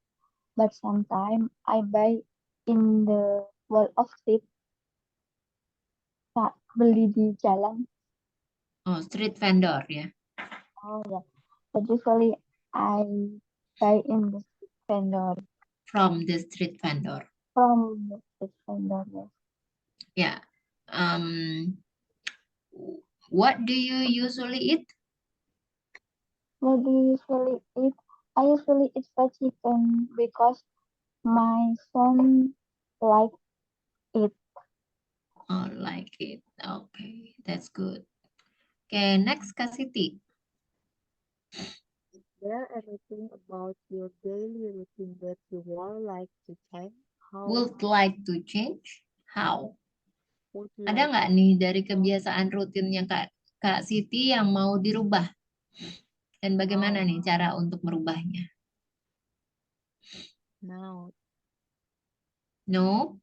but sometimes I buy in the Wall of Street, Kak, beli di jalan. Oh, street vendor ya. Oh yeah, but usually I buy in the street vendor, From the street vendor. from the street vendor. Yes. Yeah. What do you usually eat? What do you usually eat? I usually eat fried chicken because my son like it. Oh, like it. Okay, that's good. Okay, next Kak Siti. Is there anything about your daily routine that you would like to change? How Would like to change? How? would you Ada like nggak nih dari kebiasaan rutinnya Kak Siti yang mau dirubah? Dan bagaimana nih cara untuk merubahnya? now? No,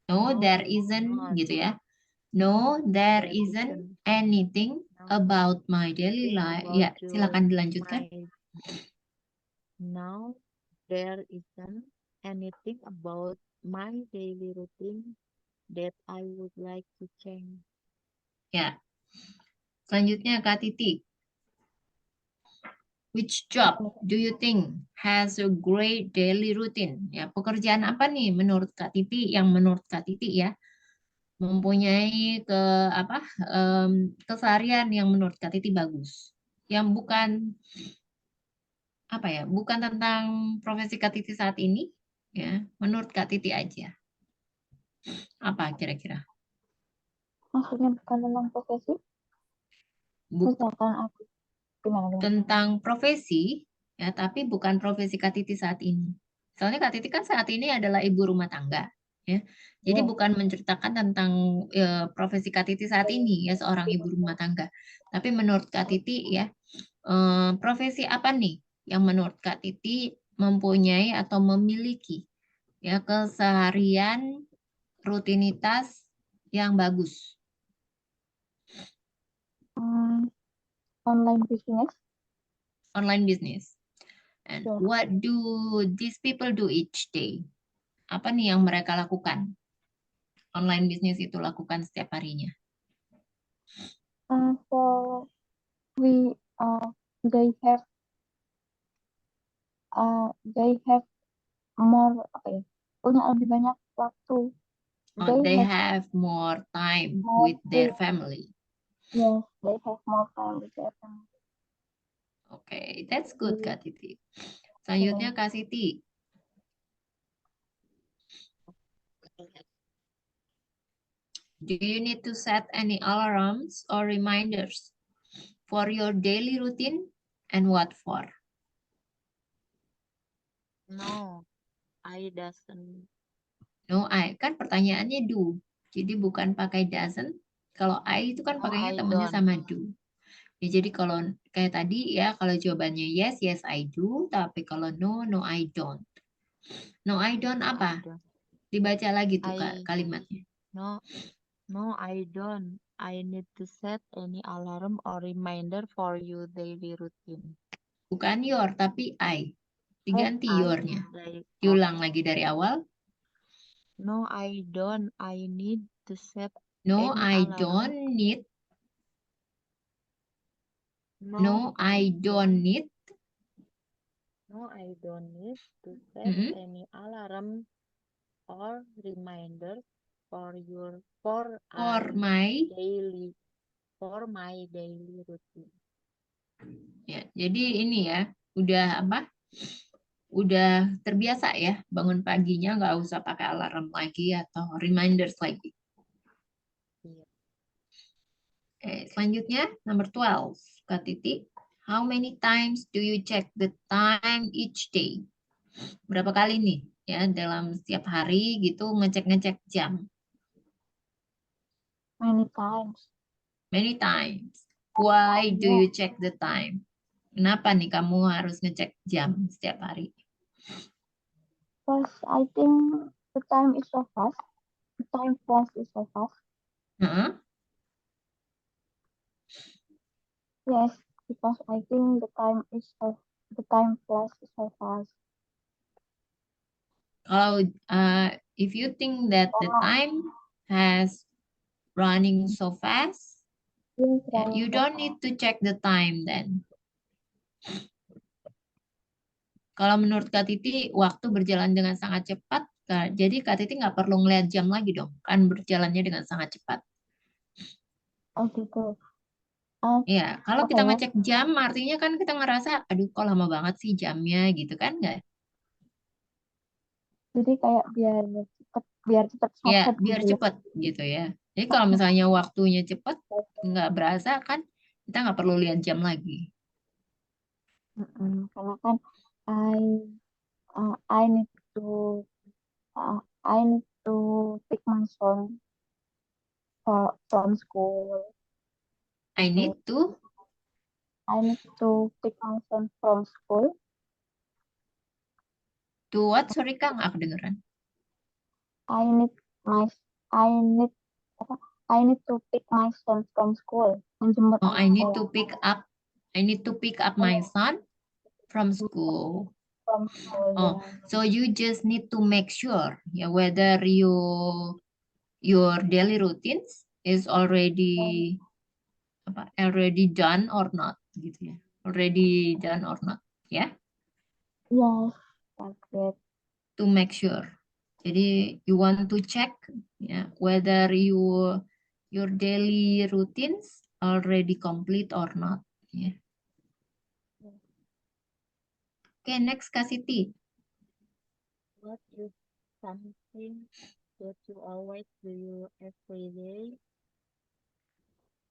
no, No, there isn't not. gitu ya. No, there There isn't isn't anything about my daily anything life. about Ya, silakan dilanjutkan. Now there isn't anything about my daily routine that I would like to change. Ya. Selanjutnya Kak Titi. Which job do you think has a great daily routine? Ya, pekerjaan apa nih menurut Kak Titi yang menurut Kak Titi ya mempunyai keseharian yang menurut Kak Titi bagus. Yang bukan apa ya, bukan tentang profesi Kak Titi saat ini ya, menurut Kak Titi aja. Apa kira-kira? Maksudnya bukan tentang profesi? Misalkan aku gimana? Tentang profesi ya, tapi bukan profesi Kak Titi saat ini. Soalnya Kak Titi kan saat ini adalah ibu rumah tangga ya. Jadi Ya. bukan menceritakan tentang profesi Kak Titi saat ini ya, seorang ibu rumah tangga. Tapi menurut Kak Titi ya, profesi apa nih yang menurut Kak Titi mempunyai atau memiliki ya keseharian rutinitas yang bagus? Online business. Online business. And Ya. what do these people do each day? Apa nih yang mereka lakukan? Online business itu lakukan setiap harinya. So we they have more punya lebih banyak waktu. They have more time more with their free. family. Yes, they have more time with their family. Okay, that's good Kak Titi. Selanjutnya Kak Siti. Do you need to set any alarms or reminders for your daily routine and what for? No, I doesn't. No, I. Kan pertanyaannya do. Jadi bukan pakai doesn't. Kalau I itu kan No, pakainya I temannya don't. sama do. Ya, jadi kalau kayak tadi ya, kalau jawabannya yes, yes I do. Tapi kalau no, no I don't. No I don't No, I apa? don't. Dibaca lagi tuh Kak, I kalimatnya. no, I don't. I need to set any alarm or reminder for your daily routine. Bukan your, tapi I. Diganti I your-nya. like Diulang lagi dari awal. No, I don't. I need to set No, any I alarm. don't need. No, I don't need. No, I don't need to set Mm-mm. any alarm or reminder for My. daily routine. Ya, jadi ini ya, udah apa? Udah terbiasa ya, bangun paginya nggak usah pakai alarm lagi atau reminders lagi. Iya. Selanjutnya, number 12, Kak Titi. How many times do you check the time each day? Berapa kali nih ya dalam setiap hari gitu ngecek-ngecek jam? Many times. Many times. Why do you check the time? Kenapa nih kamu harus ngecek jam setiap hari? Because I think the time is so fast. The time flies is so fast. Heeh. Yes, because I think the time flies is so fast. Kalau if you think that the time has running so fast, you don't need to check the time then. Kalau menurut Kak Titi, waktu berjalan dengan sangat cepat, jadi Kak Titi nggak perlu ngeliat jam lagi dong, kan berjalannya dengan sangat cepat. Oh gitu. Ya, kalau kita ngecek jam, artinya kan kita ngerasa, aduh kok lama banget sih jamnya gitu kan nggak? Jadi kayak biar cepet Ya, sapet biar gitu ya. cepet gitu ya. Jadi kalau misalnya waktunya cepet, nggak berasa kan, kita nggak perlu lihat jam lagi. Karena kan I need to pick my son from school. I need to pick my son from school. To what? Sorry Kang, aku kedengeran. I need I need to pick my son from school. Menjemput Oh, anak I need sekolah. to pick up. I need to pick up my son from school. From school, Oh, yeah. so you just need to make sure, yeah, whether your daily routines is already already done or not, gitu ya. Already done or not, ya. Yes, that's it. To make sure. Jadi you want to check, ya, whether your daily routines already complete or not, ya. Okay, next Kak Siti. What is something that you always do every day?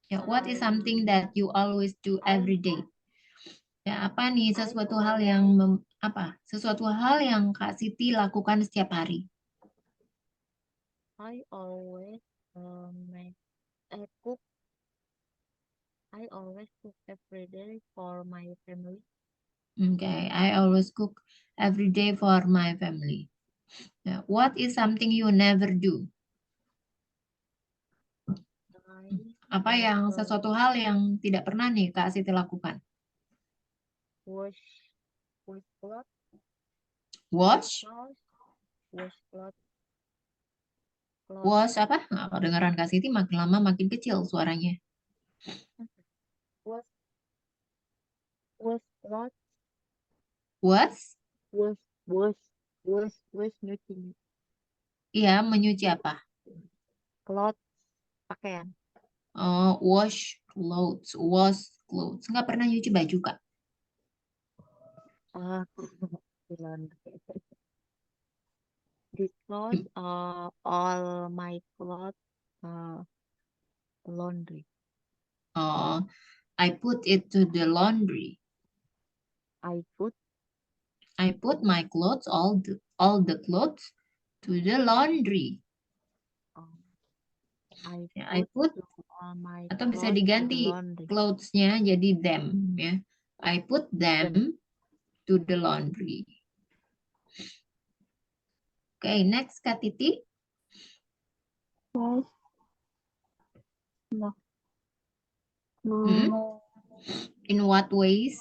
Ya, what is something that you always do every day? Ya, apa nih sesuatu hal yang sesuatu hal yang Kak Siti lakukan setiap hari? I always make cook. I always cook every day for my family. Okay, I always cook every day for my family. Ya, what is something you never do? I Apa yang sesuatu hal yang tidak pernah nih Kak Siti lakukan? wash clothes, Wash? wash clothes, Wash apa? Nah, kedengaran Kak Siti makin lama makin kecil suaranya. wash clothes, Wash? wash nyuci Iya, menyuci apa? clothes, pakaian. Oh, wash clothes. Nggak pernah nyuci baju, Kak. Ah, di laundry. This clothes, all my clothes, laundry. Oh, I put it to the laundry. I put my clothes, all the clothes to the laundry. um, I Ya, I put, to all my atau bisa clothes to the diganti laundry. clothes-nya jadi them. Ya. I put them Them. to the laundry. Okay, next Kak Titi. Yes. No. Hmm? Number, In what ways?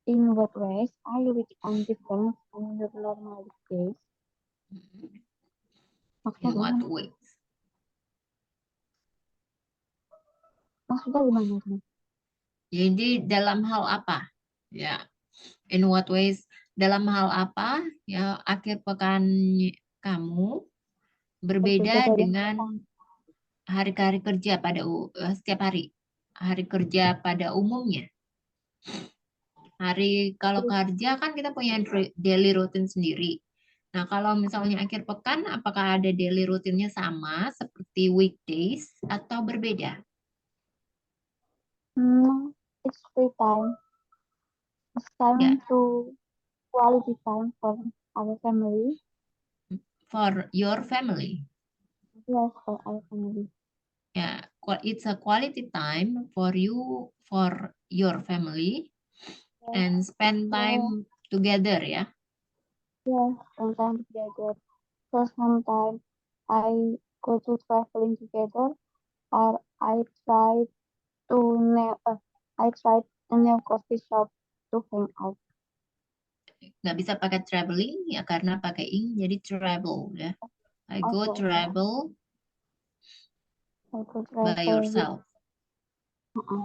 in what ways are you weekend different from your normal days? Maksudnya In what gimana? ways? Maksudnya gimana sih? Jadi dalam hal apa? Ya, in what ways? Dalam hal apa? Ya, akhir pekan kamu berbeda Berbeda dari dengan hari-hari kerja pada setiap hari. Hari kerja pada umumnya. Kalau kerja kan kita punya daily routine sendiri. Nah, kalau misalnya akhir pekan, apakah ada daily rutinnya sama seperti weekdays atau berbeda? It's free time. It's time Ya, to quality time for our family. for your family. Yes, for our family. Ya, it's a quality time for you, for your family, Yes, and spend time together ya. yes, spend time together. So sometimes I go to traveling together, or I tried a new coffee shop to hang out. Nggak bisa pakai traveling ya karena pakai ing jadi travel ya. I go Also, travel I go by travel with. yourself. Oke.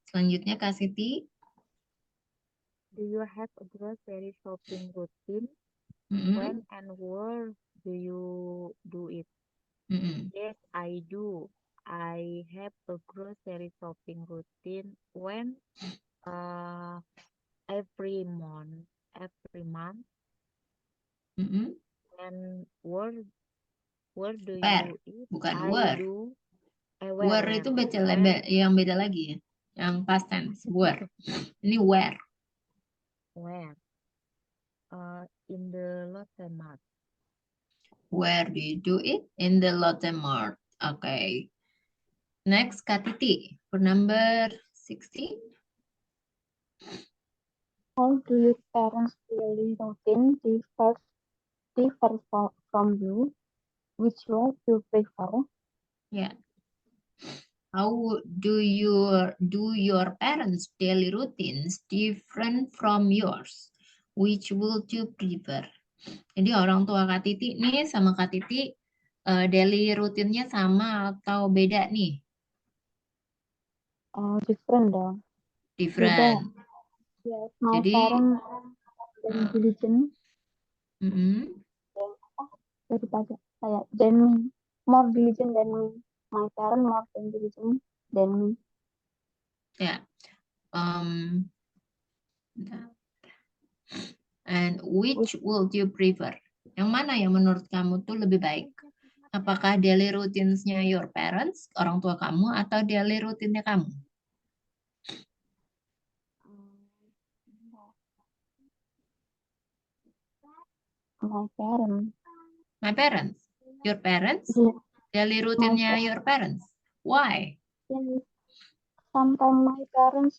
Selanjutnya Kak Siti. Do you have a grocery shopping routine? Mm-mm. When and where do you do it? Mm-mm. Yes, I do. I have a grocery shopping routine when every month. Mm-mm. And where do Where, you eat? bukan I where. do. Where itu baca yang beda lagi ya. Yang past tense, where. Ini where. Where? In the Lotte Mart. Where do you do it? In the Lotte Mart. Okay. Next, Kak Titi. For number 16. How do your parents' daily routine differ from you? which will you prefer? Ya. How do your parents' daily routines different from yours? Which would you prefer? Jadi orang tua Kak Titi nih sama Kak Titi daily rutinnya sama atau beda nih? Different dong. Beda. Different. Yes, my Jadi, parents dan diligent mm-mm, daripada saya. Than me. More diligent than me. My parents more than diligent than me. ya. Bentar. And which would you prefer? Yang mana yang menurut kamu tuh lebih baik? Apakah daily routinsnya your parents, orang tua kamu, atau daily rutinnya kamu? My parents. My parents. Your parents? Yes, Daily my rutinnya parents. your parents. Why? Yes. Sometimes my parents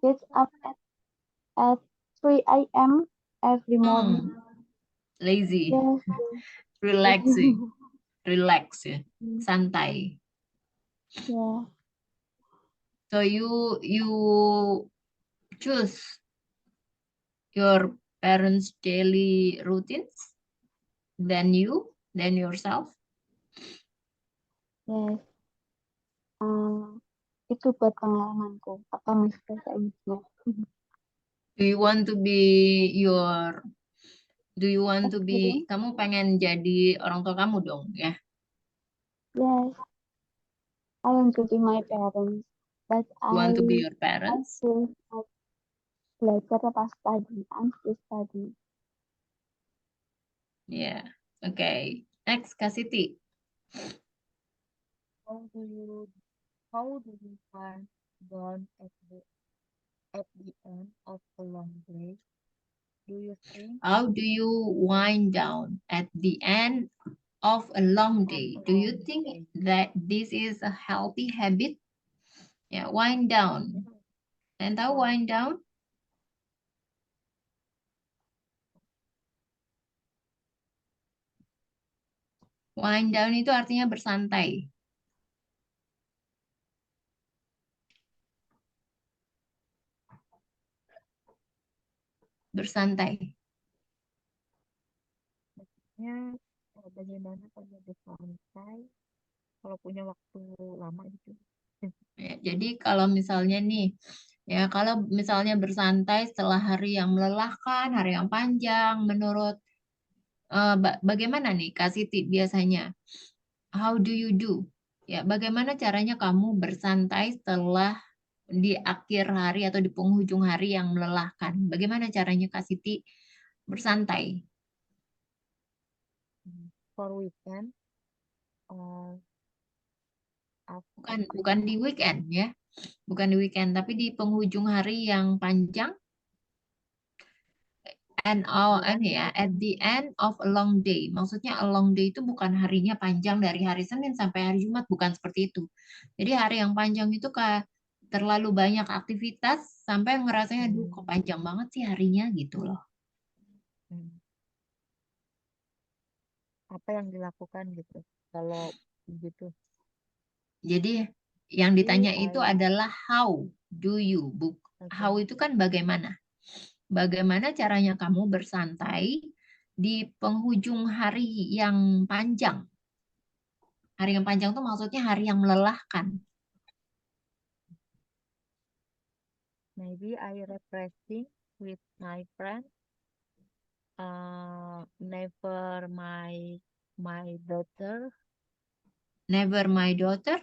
get up at 3 a.m. every morning. Lazy. Yes. Relaxing. Relax ya. Santai. Yeah. So you choose your parents' daily routines than yourself. Yes. Itu buat pengalamanku. Apa Mr. Saidnya? Do you want to be Okay. kamu pengen jadi orang tua kamu dong ya? Yes. I want to be my parents, but You want to be your I parents? still belajar pas study. I'm still studying. Yeah. Okay. Next, Kak Siti. How do you find down at the end of a long day? Do you think How do you wind down at the end of a long day? Do you think that this is a healthy habit? Yeah, wind down. And tahu wind down? Wind down itu artinya bersantai. Bersantai. maksudnya bagaimana kalau bersantai kalau punya waktu lama gitu? Ya, jadi kalau misalnya nih, ya kalau misalnya bersantai setelah hari yang melelahkan, hari yang panjang, menurut bagaimana nih Kak Siti biasanya? How do you do? Ya, bagaimana caranya kamu bersantai setelah di akhir hari atau di penghujung hari yang melelahkan? Bagaimana caranya Kak Siti bersantai? For weekend, uh, Bukan di weekend ya, bukan di weekend, tapi di penghujung hari yang panjang. At the end of a long day. Maksudnya a long day itu bukan harinya panjang dari hari Senin sampai hari Jumat, bukan seperti itu. Jadi hari yang panjang itu kayak terlalu banyak aktivitas sampai ngerasanya, aduh kok panjang banget sih harinya gitu loh. apa yang dilakukan gitu kalau gitu? Jadi yang ditanya itu adalah how do you book. How itu kan bagaimana. Bagaimana caranya kamu bersantai di penghujung hari yang panjang. Hari yang panjang itu maksudnya hari yang melelahkan. Maybe I refreshing with my friend. Never my daughter. Never my daughter.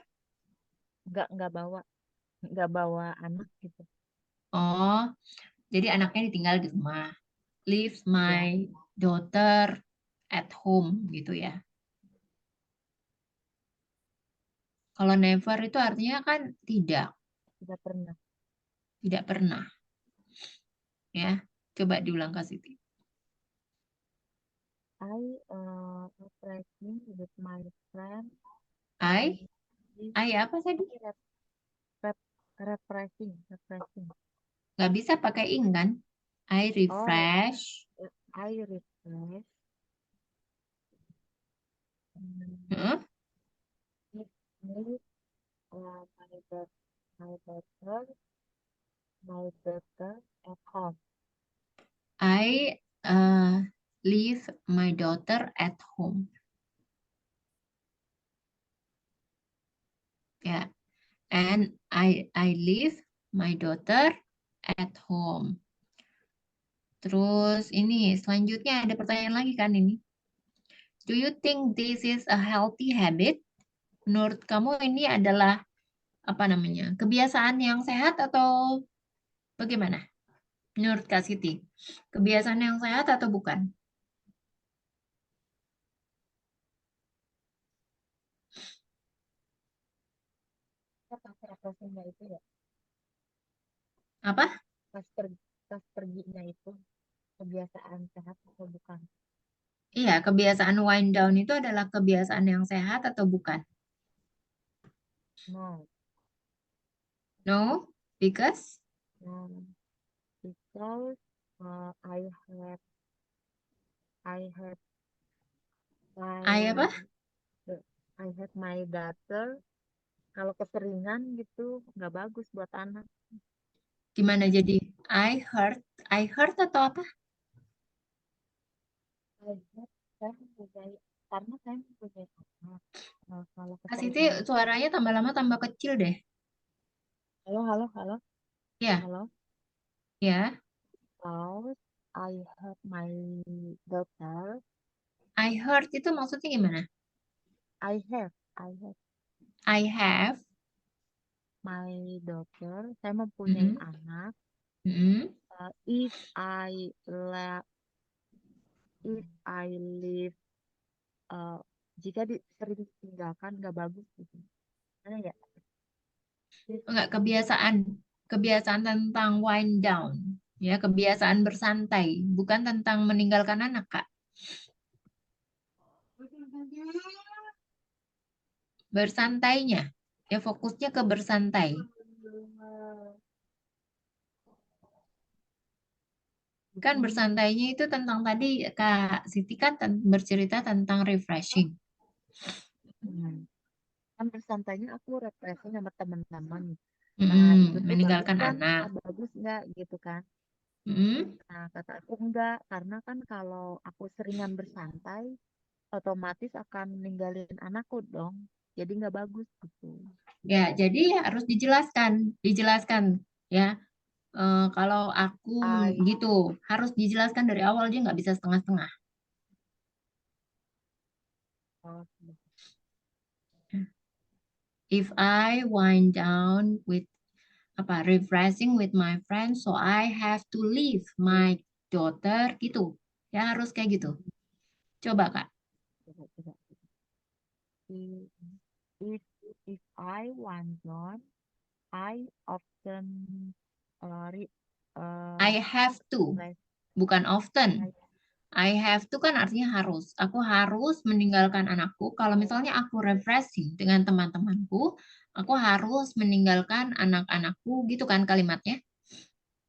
nggak bawa anak gitu. Oh, jadi anaknya ditinggal di rumah. Leave my daughter at home gitu ya. Kalau never itu artinya kan tidak. Tidak pernah. Tidak pernah. Ya, coba diulang Kak Siti. I refreshing with my friend. I apa tadi? Refreshing. Nggak bisa pakai ing kan? I refresh. I refresh Heeh. If I, my daughter at home. I leave my daughter at home. Ya, and I leave my daughter at home. Terus ini selanjutnya ada pertanyaan lagi kan ini. Do you think this is a healthy habit? Menurut kamu ini adalah apa namanya? Kebiasaan yang sehat atau bagaimana? Menurut Kak Siti, kebiasaan yang sehat atau bukan? Pas refreshingnya itu ya, Apa? pas perginya itu kebiasaan sehat atau bukan? Iya, kebiasaan wind down itu adalah kebiasaan yang sehat atau bukan? No, No, because no, because I had I my apa? I had my daughter. Kalau keseringan gitu nggak bagus buat anak. Gimana jadi I heard atau apa? I had saya mempunyai karena saya mempunyai anak. Kalau Kak Siti keseringan, suaranya tambah lama tambah kecil deh. halo halo halo Ya, halo. ya. Because I had my daughter. I heard itu maksudnya gimana? I have I have. my daughter. Saya mempunyai Mm-mm, anak. mm-mm. If I live jika sering ditinggalkan nggak bagus gitu. Mana ya? Enggak, kebiasaan tentang wind down. Ya, kebiasaan bersantai, bukan tentang meninggalkan anak, Kak. Bersantainya. Ya, fokusnya ke bersantai. Kan bersantainya itu tentang tadi Kak Siti kan bercerita tentang refreshing. Hmm. Kan bersantainya aku refreshing sama teman-teman. Nah, Mm-mm, itu tuh bagus meninggalkan kan? anak. Bagus nggak gitu kan? Mm-mm. Nah, kata aku enggak, karena kan kalau aku seringan bersantai, otomatis akan ninggalin anakku dong. Jadi nggak bagus gitu. Ya, jadi harus dijelaskan ya. Kalau aku I, gitu, harus dijelaskan dari awal dia nggak bisa setengah-setengah. oh, If I wind down with apa refreshing with my friends, so I have to leave my daughter gitu. Ya harus kayak gitu. Coba Kak. coba. If, if if I want on, I often read I have to, like bukan often. I I have to kan artinya harus. Aku harus meninggalkan anakku. Kalau misalnya aku refreshing dengan teman-temanku, aku harus meninggalkan anak-anakku, gitu kan kalimatnya.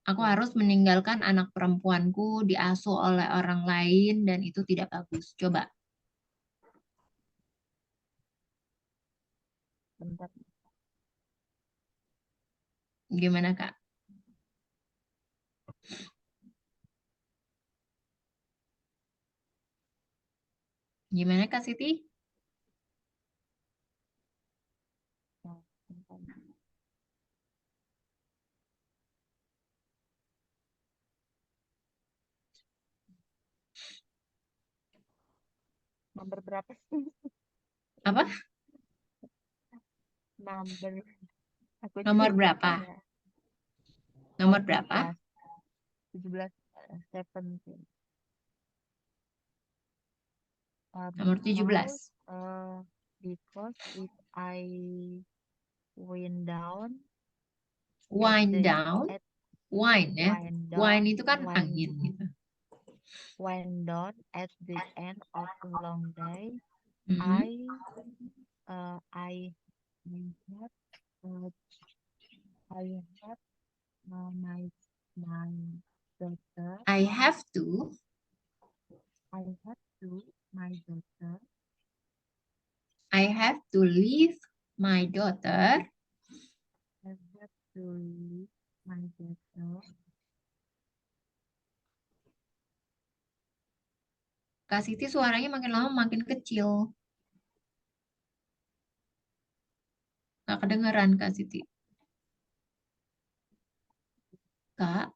Aku ya harus meninggalkan anak perempuanku diasuh oleh orang lain dan itu tidak bagus. Coba, bentar. gimana Kak? Gimana Kak Siti? Ya, bentar. Nomor berapa sih? Apa? Number aku juga Nomor lupa berapa? ya. Oh, Nomor berapa? 17 17 Nomor 17. Because if I wind down at Wind the down. at Wine ya. wind Wine down itu kan wind angin gitu. wind down at the end of a long day. Mm-mm. I had uh, I had my daughter. I have to. I had to my daughter I have to leave my daughter. I have to leave my daughter. Kak Siti suaranya makin lama makin kecil. Nggak kedengeran Kak Siti. Kak,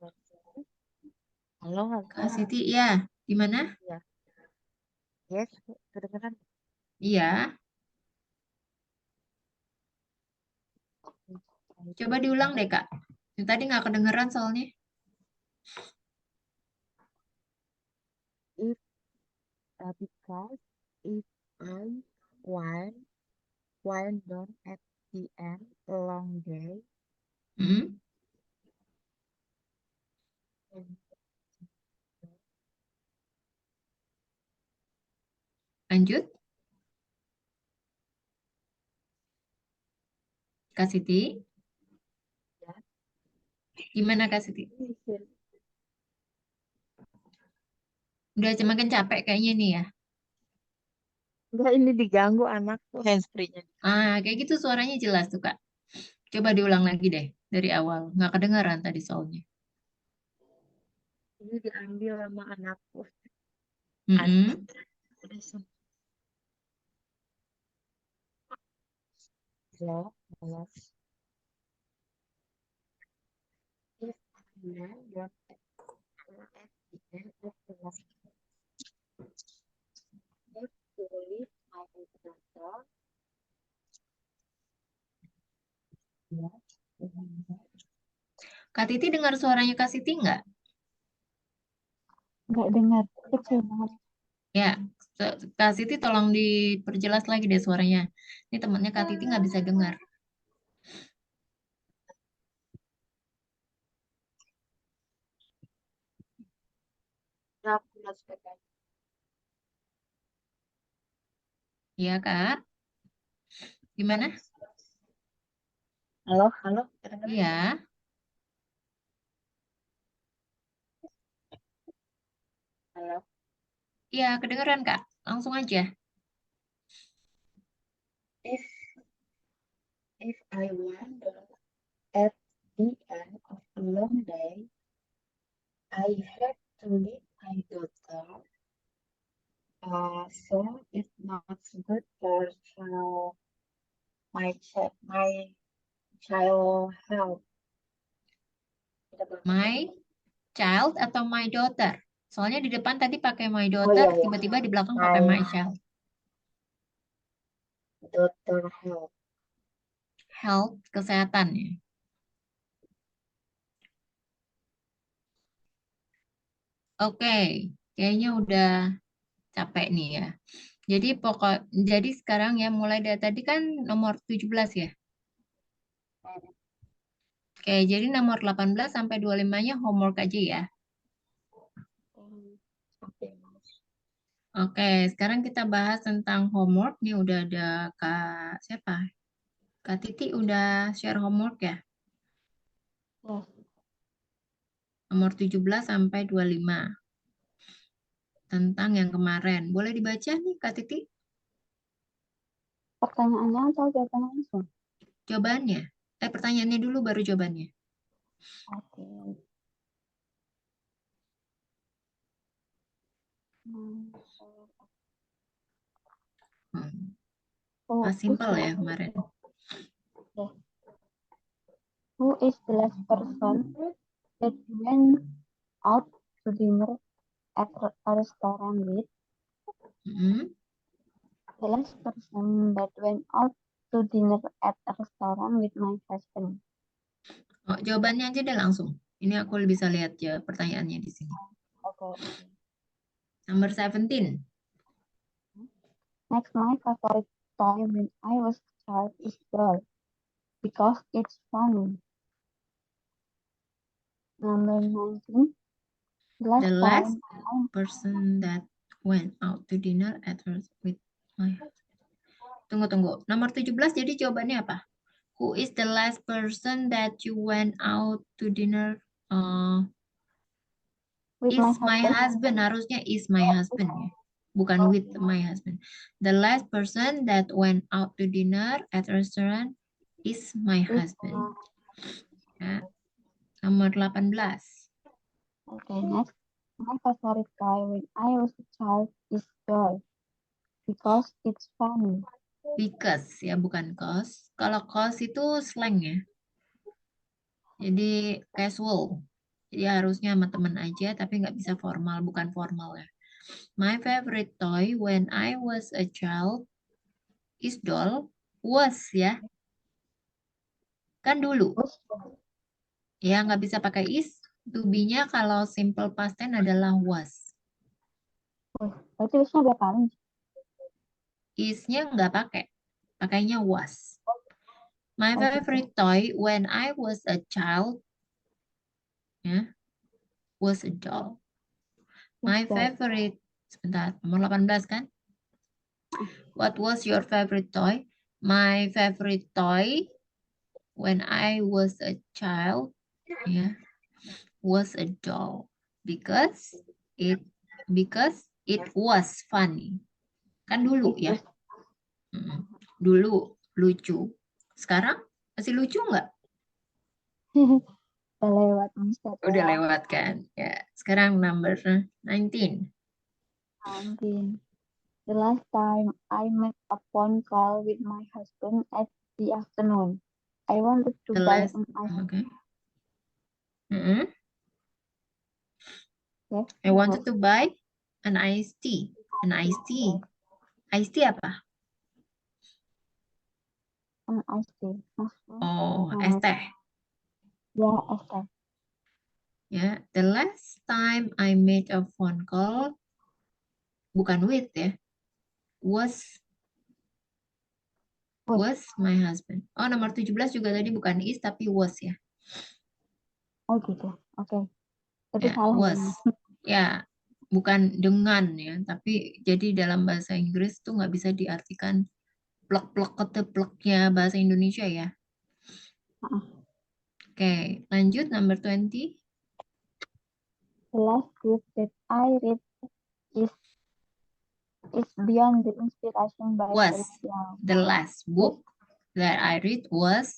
Halo, Kak Siti, ya. Gimana? ya. Yes, kedengeran. Iya. Coba diulang deh, Kak. Yang tadi nggak kedengeran soalnya. If because if I wind down at the end a long day, Hmm, and lanjut. Kak Siti. ya, Gimana Kak Siti? listen. Udah makin capek kayaknya nih ya. Enggak, ini diganggu anakku handsfree-nya. Kayak gitu suaranya jelas tuh, Kak. Coba diulang lagi deh dari awal. Nggak kedengeran tadi soalnya. Ini diambil sama anakku. Mm-mm. Listen. Hello, hello. If I wind down at the end of the long day, have to leave my daughter. Ya, Kak Titi dengar suaranya Kak Siti nggak? Nggak dengar, kecil banget. Ya, Kak Siti tolong diperjelas lagi deh suaranya. Ini temannya Kak Titi nggak bisa dengar. ya, aku masuk ke Iya, Kak. Gimana? halo, halo, kedengeran? Iya. Halo. Iya, kedengeran, Kak. Langsung aja. If if I wonder at the end of a long day, I had to leave my daughter. So it's not good for my child health. My child atau my daughter? Soalnya di depan tadi pakai my Oh daughter, iya ya, tiba-tiba di belakang pakai my my child. daughter health. Health, kesehatan ya. Oke, kayaknya udah capek nih ya. Jadi sekarang ya mulai dari tadi kan nomor 17 ya. Oke, jadi nomor 18 sampai 25-nya homework aja ya. Oke. Oke, sekarang kita bahas tentang homework. Nih udah ada Kak siapa? Kak Titi udah share homework ya. Yes. Nomor 17 sampai 25. Tentang yang kemarin. Boleh dibaca nih Kak Titi? Pertanyaannya atau jawabannya langsung? Jawabannya. Pertanyaannya dulu baru jawabannya. Oke. Hmm. Who Pas is simple the ya kemarin. Who is the last person that you went out to dinner at a restaurant with? Hmm. The last person that went out to dinner at a restaurant with my husband. Oh, jawabannya aja deh langsung. Ini aku bisa lihat ya pertanyaannya di sini. Okay. Number 17. Next, my favorite toy when I was a child is doll because it's funny. Number 19. The The last last time person that went out to dinner at with my Tunggu. Nomor 17 jadi jawabannya apa? Who is the last person that you went out to dinner? with Is my my husband, husband. Harusnya is my husband ya. bukan with my husband. The last person that went out to dinner at restaurant is my husband. Ya. Nomor 18. Okay, next. My favorite toy when I was a child is doll because it's funny. Because ya, bukan cause. Kalau cause itu slang ya. Jadi casual. Jadi harusnya sama temen aja tapi nggak bisa formal, bukan formal ya. My favorite toy when I was a child is doll. Was ya. Kan dulu. Was Ya nggak bisa pakai is. To be-nya kalau simple past tense adalah was. berarti wasnya berapa kali? Is-nya nggak pakai. Pakainya was. My Oh, gitu. favorite toy when I was a child ya, was a doll. My Doll. favorite, sebentar, nomor 18 kan? What was your favorite toy? My favorite toy when I was a child ya, was a doll because it was funny. Kan dulu ya. Dulu lucu. Sekarang masih lucu nggak? Udah lewat, Mister. Udah lewat kan? Ya, sekarang number 19. 19. The last time I made a phone call with my husband at the afternoon. I wanted to The buy last, an ice okay. Mm-mm. cream. I wanted to buy an iced tea. An iced tea. Iced tea apa? An ice cream. Maksudnya, Oh, es teh. ya, es teh. Ya, the last time I made a phone call, bukan with ya, was my husband. Oh, nomor 17 juga tadi bukan is tapi was ya. Oh, gitu. Oke. Tapi Ya, salah was. ya. Ya, bukan dengan ya, tapi jadi dalam bahasa Inggris tuh nggak bisa diartikan plek-plek ketepleknya bahasa Indonesia ya. Oke, lanjut number 20. The last book that I read is Beyond the Inspiration by Was Felicia. the last book that I read was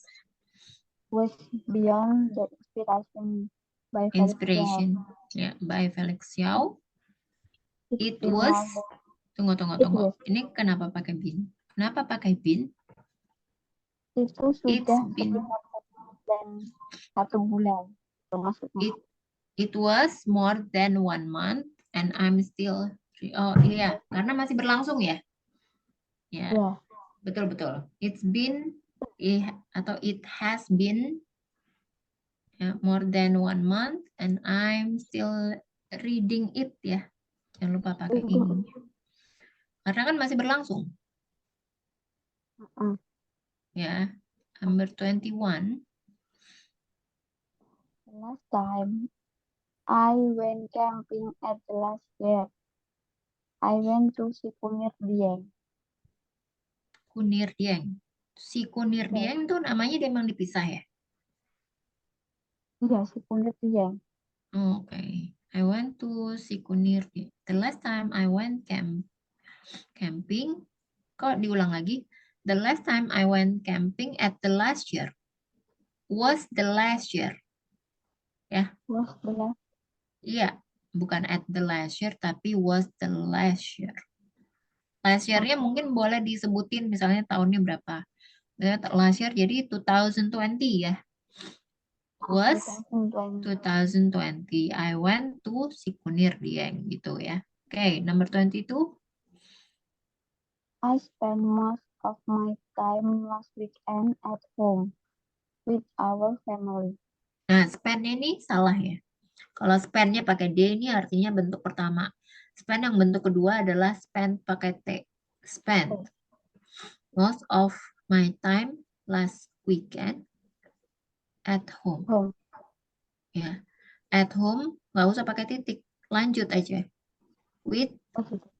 Beyond the Inspiration by Felicia. Inspiration ya, by Felix Xiao. It been was, more tunggu. It was. Ini kenapa pakai bin? Kenapa pakai bin? Itu It's sudah been, dan 1 bulan. Itu maksudnya. it was more than 1 month and I'm still, oh iya, karena masih berlangsung ya. Ya, Ya. betul. It's been, atau it has been more than 1 month and I'm still reading it ya. Jangan lupa pakai ini. Karena kan masih berlangsung. Ya, number 21. Last time I went camping at the last year. I went to Sikunir Dieng. Kunir Dieng. Si Kunir Dieng tuh namanya dia memang dipisah ya? Iya, Sikunir Dieng. Okay. I went to Sikunir Dieng. The last time I went camping, kok diulang lagi? The last time I went camping at the last year. Was the last year. Ya. Was the last. Iya, bukan at the last year, tapi was the last year. Last year-nya mungkin boleh disebutin misalnya tahunnya berapa. Last year jadi 2020 ya. Was 2020. I went to Sikunir Dieng gitu ya. Oke, number 22. I spent most of my time last weekend at home with our family. Nah, spend ini salah ya. Kalau spend-nya pakai D ini artinya bentuk pertama. Spend yang bentuk kedua adalah spend pakai T. Spend most of my time last weekend at home. Ya, at home nggak usah pakai titik. Lanjut aja. With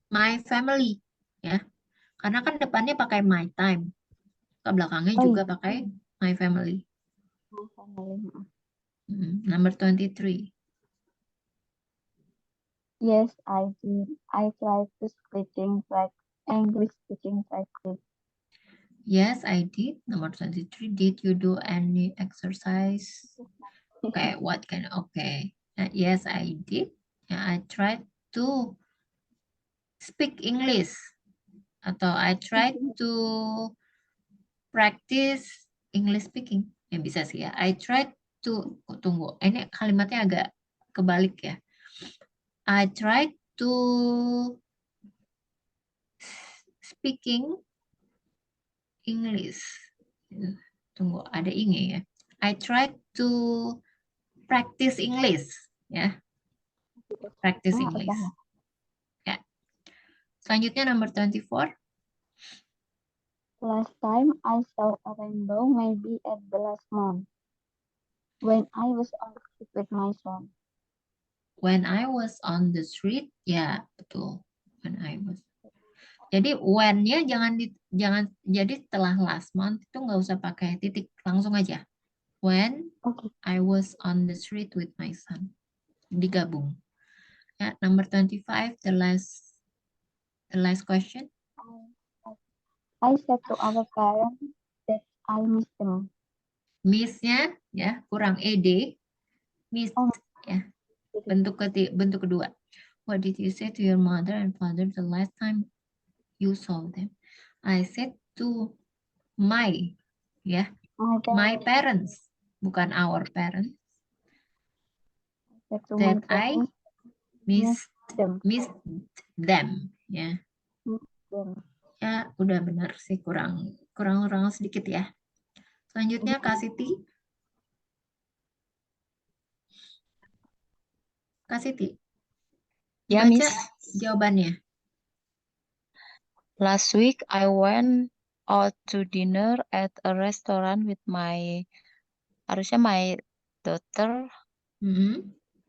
my family. Ya, karena kan depannya pakai my time. Ke belakangnya juga pakai my family. My family. Number 23. Yes, I did. I tried to English speaking practice. Yes, I did. Nomor 23, did you do any exercise? Okay, what kind? Okay. Yes, I did. Yeah, I tried to speak English. Atau I tried to practice English speaking. Ya bisa sih ya. I tried to, tunggu. Ini kalimatnya agak kebalik ya. I tried to speaking English. Tunggu, ada ingnya ya. I tried to practice English. Ya, practice Oh, English. udah. Ya. Selanjutnya nomor 24. Last time I saw a rainbow maybe at the last month when I was on the trip with my son. When I was on the street, ya betul. When I was. Jadi when-nya jangan jadi setelah last month itu nggak usah pakai titik, langsung aja. When Okay. I was on the street with my son. Digabung. Ya, number 25, the last question. I said to our parents that I miss them. Miss-nya ya kurang ed. Miss Oh, ya. Bentuk kedua. What did you say to your mother and father the last time you saw them? I said to my ya, my parents, bukan our parents, said to that my I parents missed them. them ya. Miss them. Ya udah benar sih, kurang sedikit ya. Selanjutnya Kak Siti. Kak Siti. Ya, Baca Miss. jawabannya. Last week I went out to dinner at a restaurant with harusnya my daughter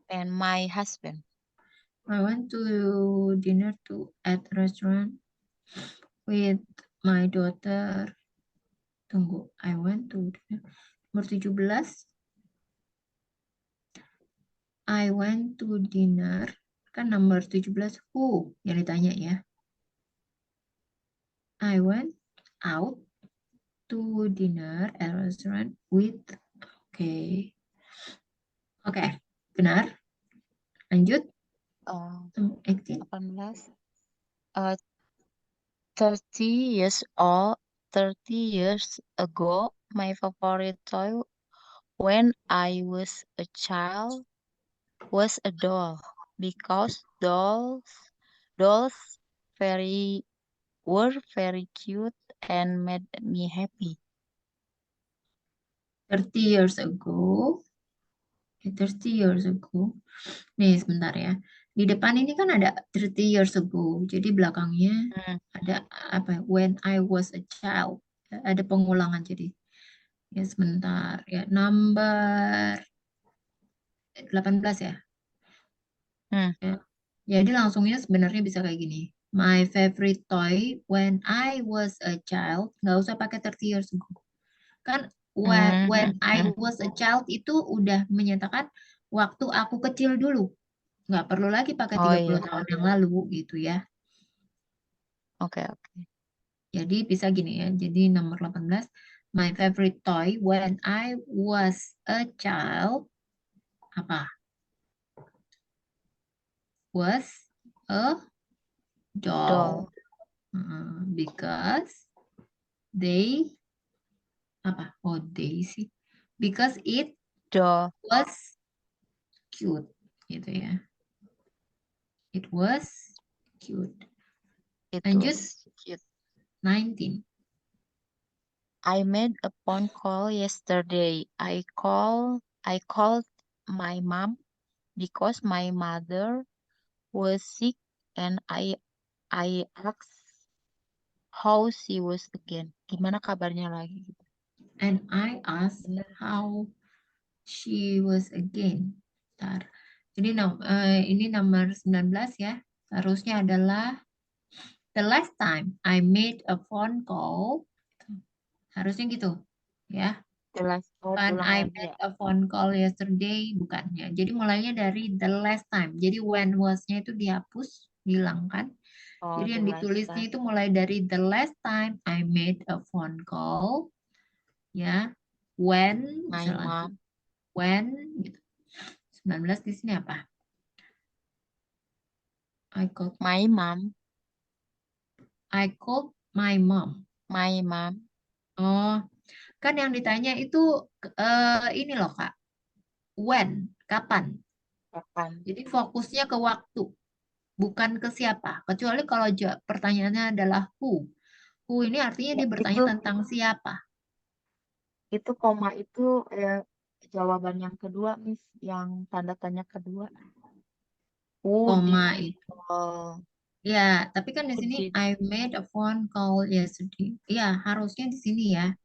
and my husband. I went to dinner at a restaurant with my daughter. Tunggu, I went to dinner. Nomor 17. I went to dinner. Kan nomor 17 who yang ditanya ya. I went out to dinner at a restaurant with. Oke. Oke, benar. Lanjut. 18. 18. 30 years ago, my favorite toy when I was a child was a doll because dolls were very cute and made me happy. 30 years ago. 30 years ago. Nih, sebentar ya. Di depan ini kan ada 30 years ago. Jadi belakangnya ada apa? When I was a child. Ada pengulangan jadi. Ya, sebentar ya. Number 18 ya. Ya. Jadi langsungnya sebenarnya bisa kayak gini. My favorite toy when I was a child. Nggak usah pakai 30 years ago. Kan when I was a child itu udah menyatakan waktu aku kecil dulu. Nggak perlu lagi pakai 30 tahun yang lalu gitu ya. Oke. Jadi bisa gini ya. Jadi nomor 18. My favorite toy when I was a child. Apa? Was a doll. Because they. Apa? Oh, they sih. Because it was cute. Gitu ya. It was cute. Lanjut. 19. I made a phone call yesterday. I called my mom because my mother was sick and I asked how she was again. Gimana kabarnya lagi gitu. And I asked how she was again. Bentar. Jadi ini nomor 19 ya. Harusnya adalah the last time I made a phone call. Harusnya gitu ya. Ulang I lagi made ya. a phone call yesterday, bukan ya. Jadi mulainya dari the last time. Jadi when was-nya itu dihapus, dihilangkan. Oh, Jadi the yang last ditulisnya time. itu mulai dari the last time I made a phone call, ya. When, My misalnya mom. when, gitu. 19 di sini apa? I called My mom. my mom. My mom. Oh, kan yang ditanya itu ini loh Kak. When, kapan? Kapan? Jadi fokusnya ke waktu, bukan ke siapa. Kecuali kalau pertanyaannya adalah who. Who ini artinya Ya, dia bertanya tentang siapa. itu koma itu jawaban yang kedua, Miss, yang tanda tanya kedua. Who did Koma you itu. call? Ya, tapi kan di Who sini did I made a phone call yesterday. Ya, harusnya di sini ya.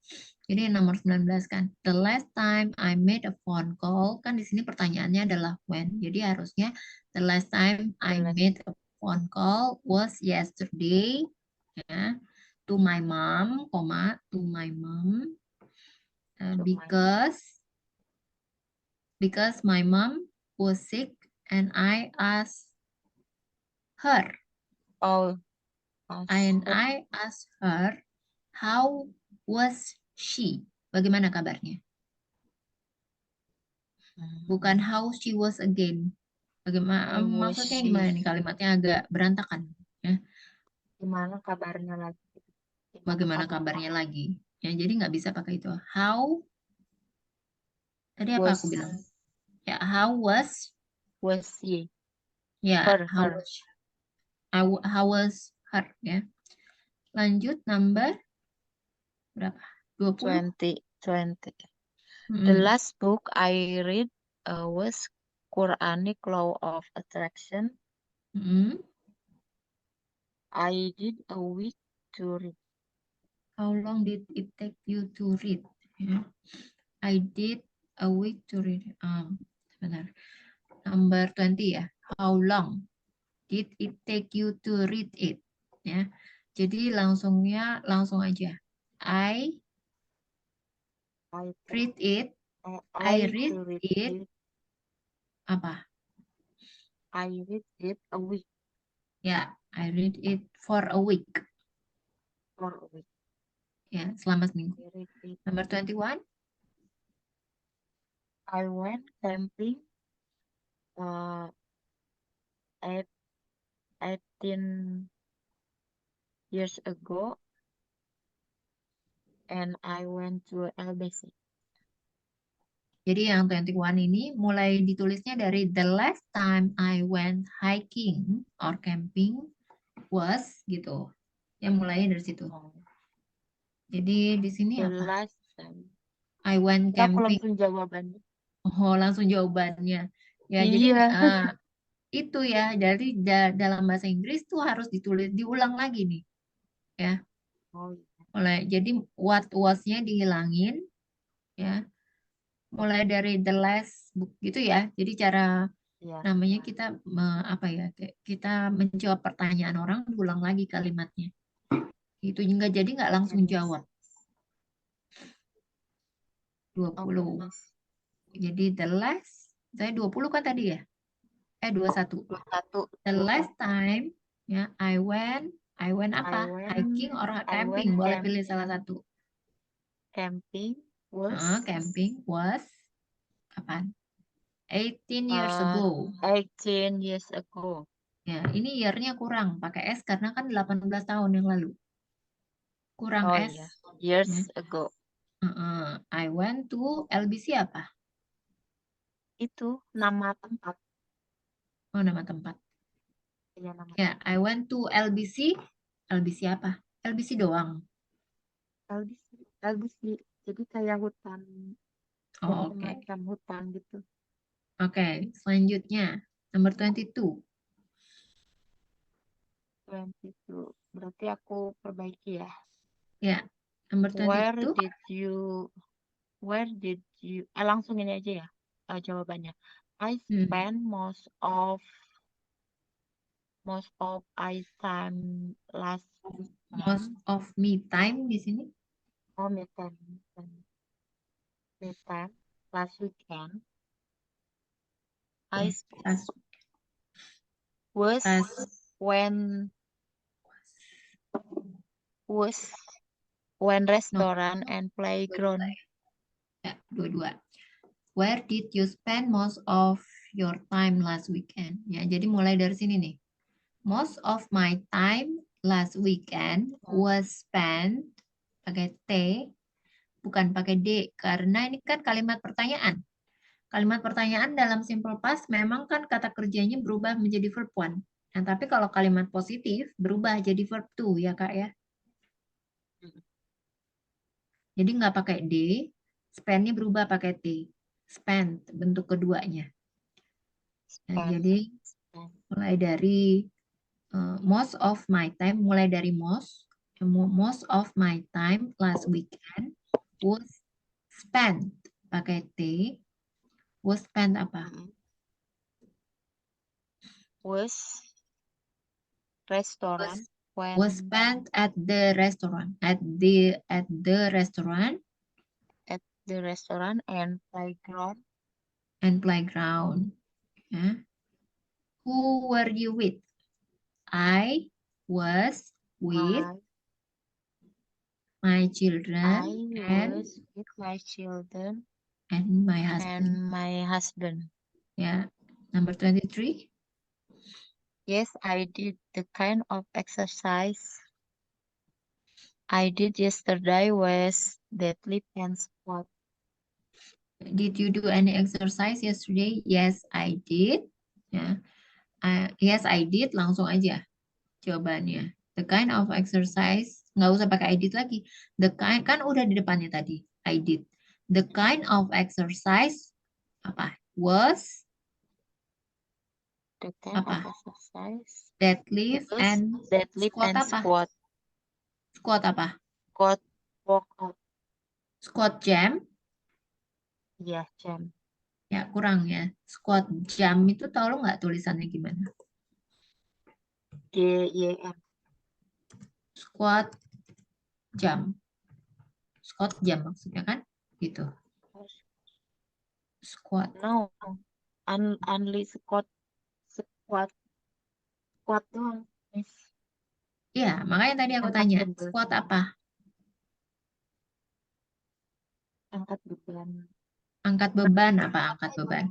Jadi nomor 19 kan. The last time I made a phone call, kan di sini pertanyaannya adalah when. Jadi harusnya the last time the I last made a phone call was yesterday, ya, to my mom, to my mom, to my because my mom was sick and I asked her, oh and her. I asked her how was she? Bagaimana kabarnya? Bukan how she was again. Bagaimana How was maksudnya she? gimana nih kalimatnya agak berantakan ya. Gimana kabarnya lagi? Gimana Bagaimana kabarnya lagi? Ya, jadi nggak bisa pakai itu. How tadi apa was aku bilang? Ya, how was she? ya, Her. how was her ya. Lanjut number berapa? 20. 20. The Mm-mm. last book I read was Quranic Law of Attraction. Mm-mm. I did a week to read. How long did it take you to read? Ya. I did a week to read. Sebentar. Number 20 ya. How long did it take you to read it? Ya. Jadi langsung aja. I I read it. I I read to read it it. apa? I read it a week Ya, I read it for a week. for a week. Ya, selama seminggu. I read it. Number 21. I went camping uh, at 18 years ago and I went to LBC. Jadi yang 21 ini mulai ditulisnya dari the last time I went hiking or camping was gitu. Ya mulai dari situ. Oh, Jadi di sini the apa? last time. I went Ya, aku camping. langsung jawabannya. Oh, langsung jawabannya. Ya, jadi Iya. itu ya dari dalam bahasa Inggris tuh harus diulang lagi nih. Ya. Oh, iya. Jadi what was-nya dihilangin ya. Mulai dari the last book gitu ya. Jadi cara Iya. namanya kita apa ya? Kita menjawab pertanyaan orang diulang lagi kalimatnya. Itu juga jadi nggak langsung Yes. jawab. 20. Miss. Jadi the last, saya 20 kan tadi ya? 21. 21. The last time ya I went apa? Hiking or I went camping? Boleh pilih salah satu. camping was Camping was kapan? 18 years 18 years ago. Ya, ini year-nya kurang. Pakai S karena kan 18 tahun yang lalu. Kurang Oh S. iya, years Ya. ago. I went to LBC apa? Itu nama tempat. Oh, nama tempat. Ya, nama Ya, I went to LBC. LBC apa? LBC doang. LBC. LBC. Jadi kayak hutan. Jadi Oh, oke. semacam hutan gitu. Oke, selanjutnya. Nomor 22. 22. Berarti aku perbaiki ya. Ya, nomor 22. Where did you langsung ini aja ya jawabannya. I spend most of I time last Most month. of me time di sini. Oh, me time. the time last weekend. I Last, was last, when was when no, restaurant and dua-dua playground. ya. Ya, dua-dua. Where did you spend most of your time last weekend? Ya, jadi mulai dari sini nih. Most of my time last weekend was spent pakai T, bukan pakai D, karena ini kan kalimat pertanyaan. Kalimat pertanyaan dalam simple past memang kan kata kerjanya berubah menjadi verb one. Nah, tapi kalau kalimat positif berubah jadi verb two ya Kak ya. Jadi nggak pakai D, spend-nya berubah pakai T. Spend, bentuk keduanya. Nah, Spend. jadi mulai dari most of my time, mulai dari most of my time last weekend was spent pakai T. Was spent apa? Was restaurant when Was spent at the restaurant. At the restaurant at the restaurant and playground. Ya. Who were you with? I was with my children was with my children and my husband. and my husband. Yeah. Number 23. Yes, I did the kind of exercise I did yesterday was deadlift and squat. Did you do any exercise yesterday? Yes, I did. Ya. Yes, I did. Langsung aja jawabannya. The kind of exercise, nggak usah pakai I did lagi. The kind, kan udah di depannya tadi. I did. The kind of exercise, apa? Was, The kind apa? of exercise Deadlift was and deadlift squat and apa? squat. Squat apa? Squat, workout. Squat jam? Ya, jam. Ya, kurang ya. Squat jam itu tahu lo nggak tulisannya gimana? JYM. Squat jam. Squat jam maksudnya kan? Gitu. Squat. No, only squat doang. Miss. Ya, makanya tadi aku Angkat tanya, dumbbell. squat apa? Angkat beban. Angkat beban apa? Angkat beban.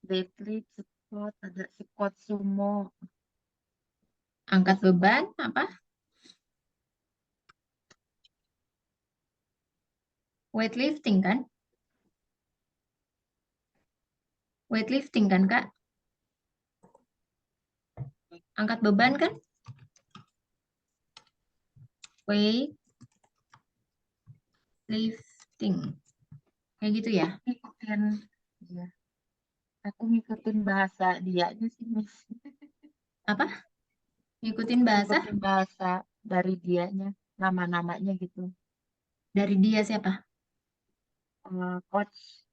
Deadlift, squat, ada squat sumo. Angkat beban apa? Weightlifting kan? Weightlifting kan, Kak? Angkat beban kan? Weightlifting. Kayak gitu ya? Ngikutin, ya. Aku ngikutin bahasa dia aja sih, Miss. Apa? Ngikutin bahasa? Ngikutin bahasa dari dianya, nama-namanya gitu. Dari dia siapa? Coach.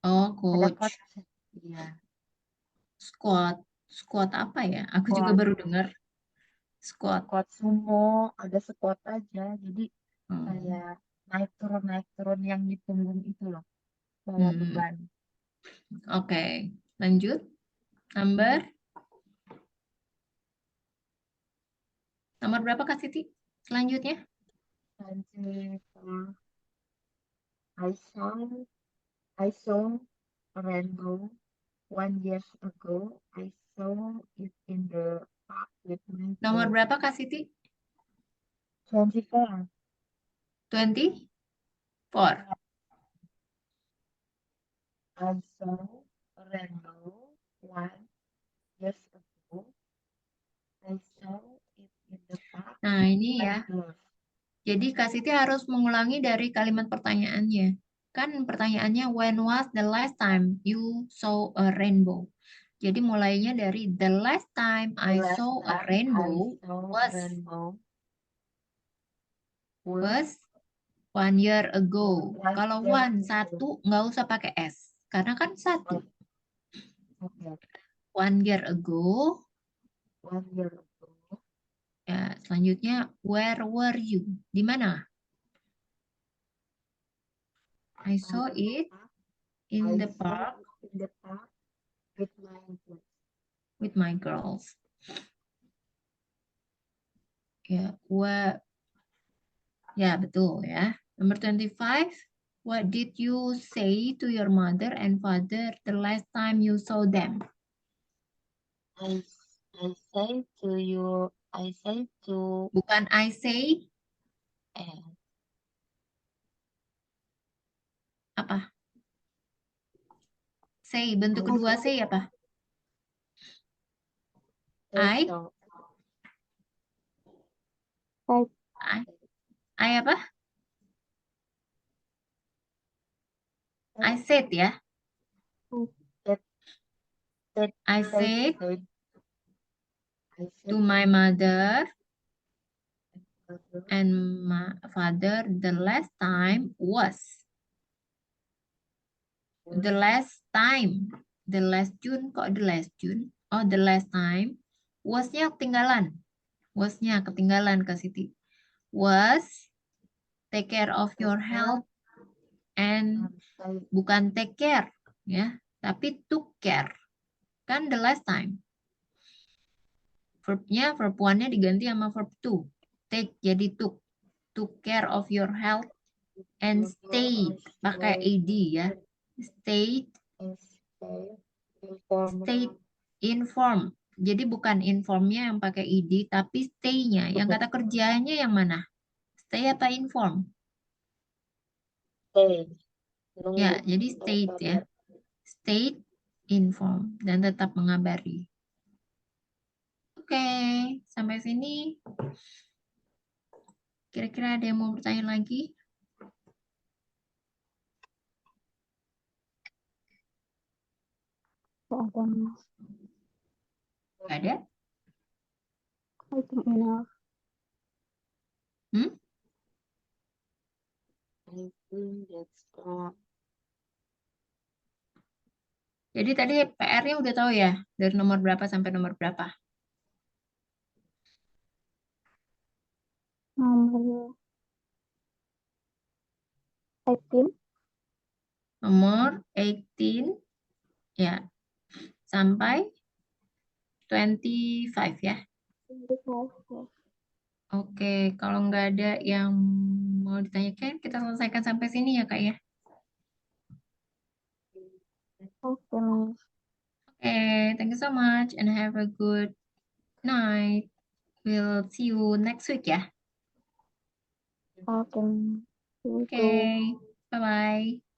Oh, Ada coach. coach. Iya. Squat. Squat apa ya? Aku juga Squat. baru dengar. Squat. Squat sumo, ada squat aja. Jadi kayak naik turun yang di punggung itu loh. Bawa beban. Oke. Lanjut. Nomor berapa Kak Siti? Selanjutnya. Lanjut. I saw a rainbow 1 year ago. I saw it in the park with my Nomor friends. berapa Kak Siti? 24. 24. I saw a rainbow 1 year ago. I saw it in the park. Nah, ini ya. Jadi Kak Siti harus mengulangi dari kalimat pertanyaannya. Kan pertanyaannya, when was the last time you saw a rainbow? Jadi mulainya dari the last time I saw a rainbow was 1 year ago. Kalau one, satu, nggak usah pakai S. Karena kan satu. 1 year ago. 1 year ago. Ya, selanjutnya, where were you? Di mana? I saw it in the park in the park with my friends. with my girls. Ya, ya betul ya. Number 25. What did you say to your mother and father the last time you saw them? I say to you, I say to Bukan I say, eh, apa? Say, bentuk I kedua say apa? say I? so. I apa? I said ya. That I said said I to said my mother to and my father the last time was. The last time. The last June. Kok the last June? Oh, the last time. Was-nya ketinggalan. Was-nya ketinggalan Kak Siti. Was take care of your health and bukan take care ya, tapi took care. Kan the last time. Verbnya, verb one-nya diganti sama verb two. Take jadi took. Took care of your health and stayed. Pakai ed ya. Stayed inform. Jadi bukan informnya yang pakai id, tapi stay-nya. Yang kata kerjanya yang mana? Stay apa inform? stay. Ya, jadi stayed ya. Stayed, inform, dan tetap mengabari. Oke, sampai sini. Kira-kira ada yang mau bertanya lagi? Nggak ada, Mas. Gak ada? I think enough. Hmm? I think that's all. Jadi tadi PR-nya udah tahu ya, dari nomor berapa sampai nomor berapa? Nomor 18. Nomor 18, ya, sampai 25 ya. 25. Oke, kalau nggak ada yang mau ditanyakan, kita selesaikan sampai sini ya, Kak ya. Oke, Mas. Oke, thank you so much and have a good night. We'll see you next week ya. Oke, Mas. See you Oke, too. bye-bye.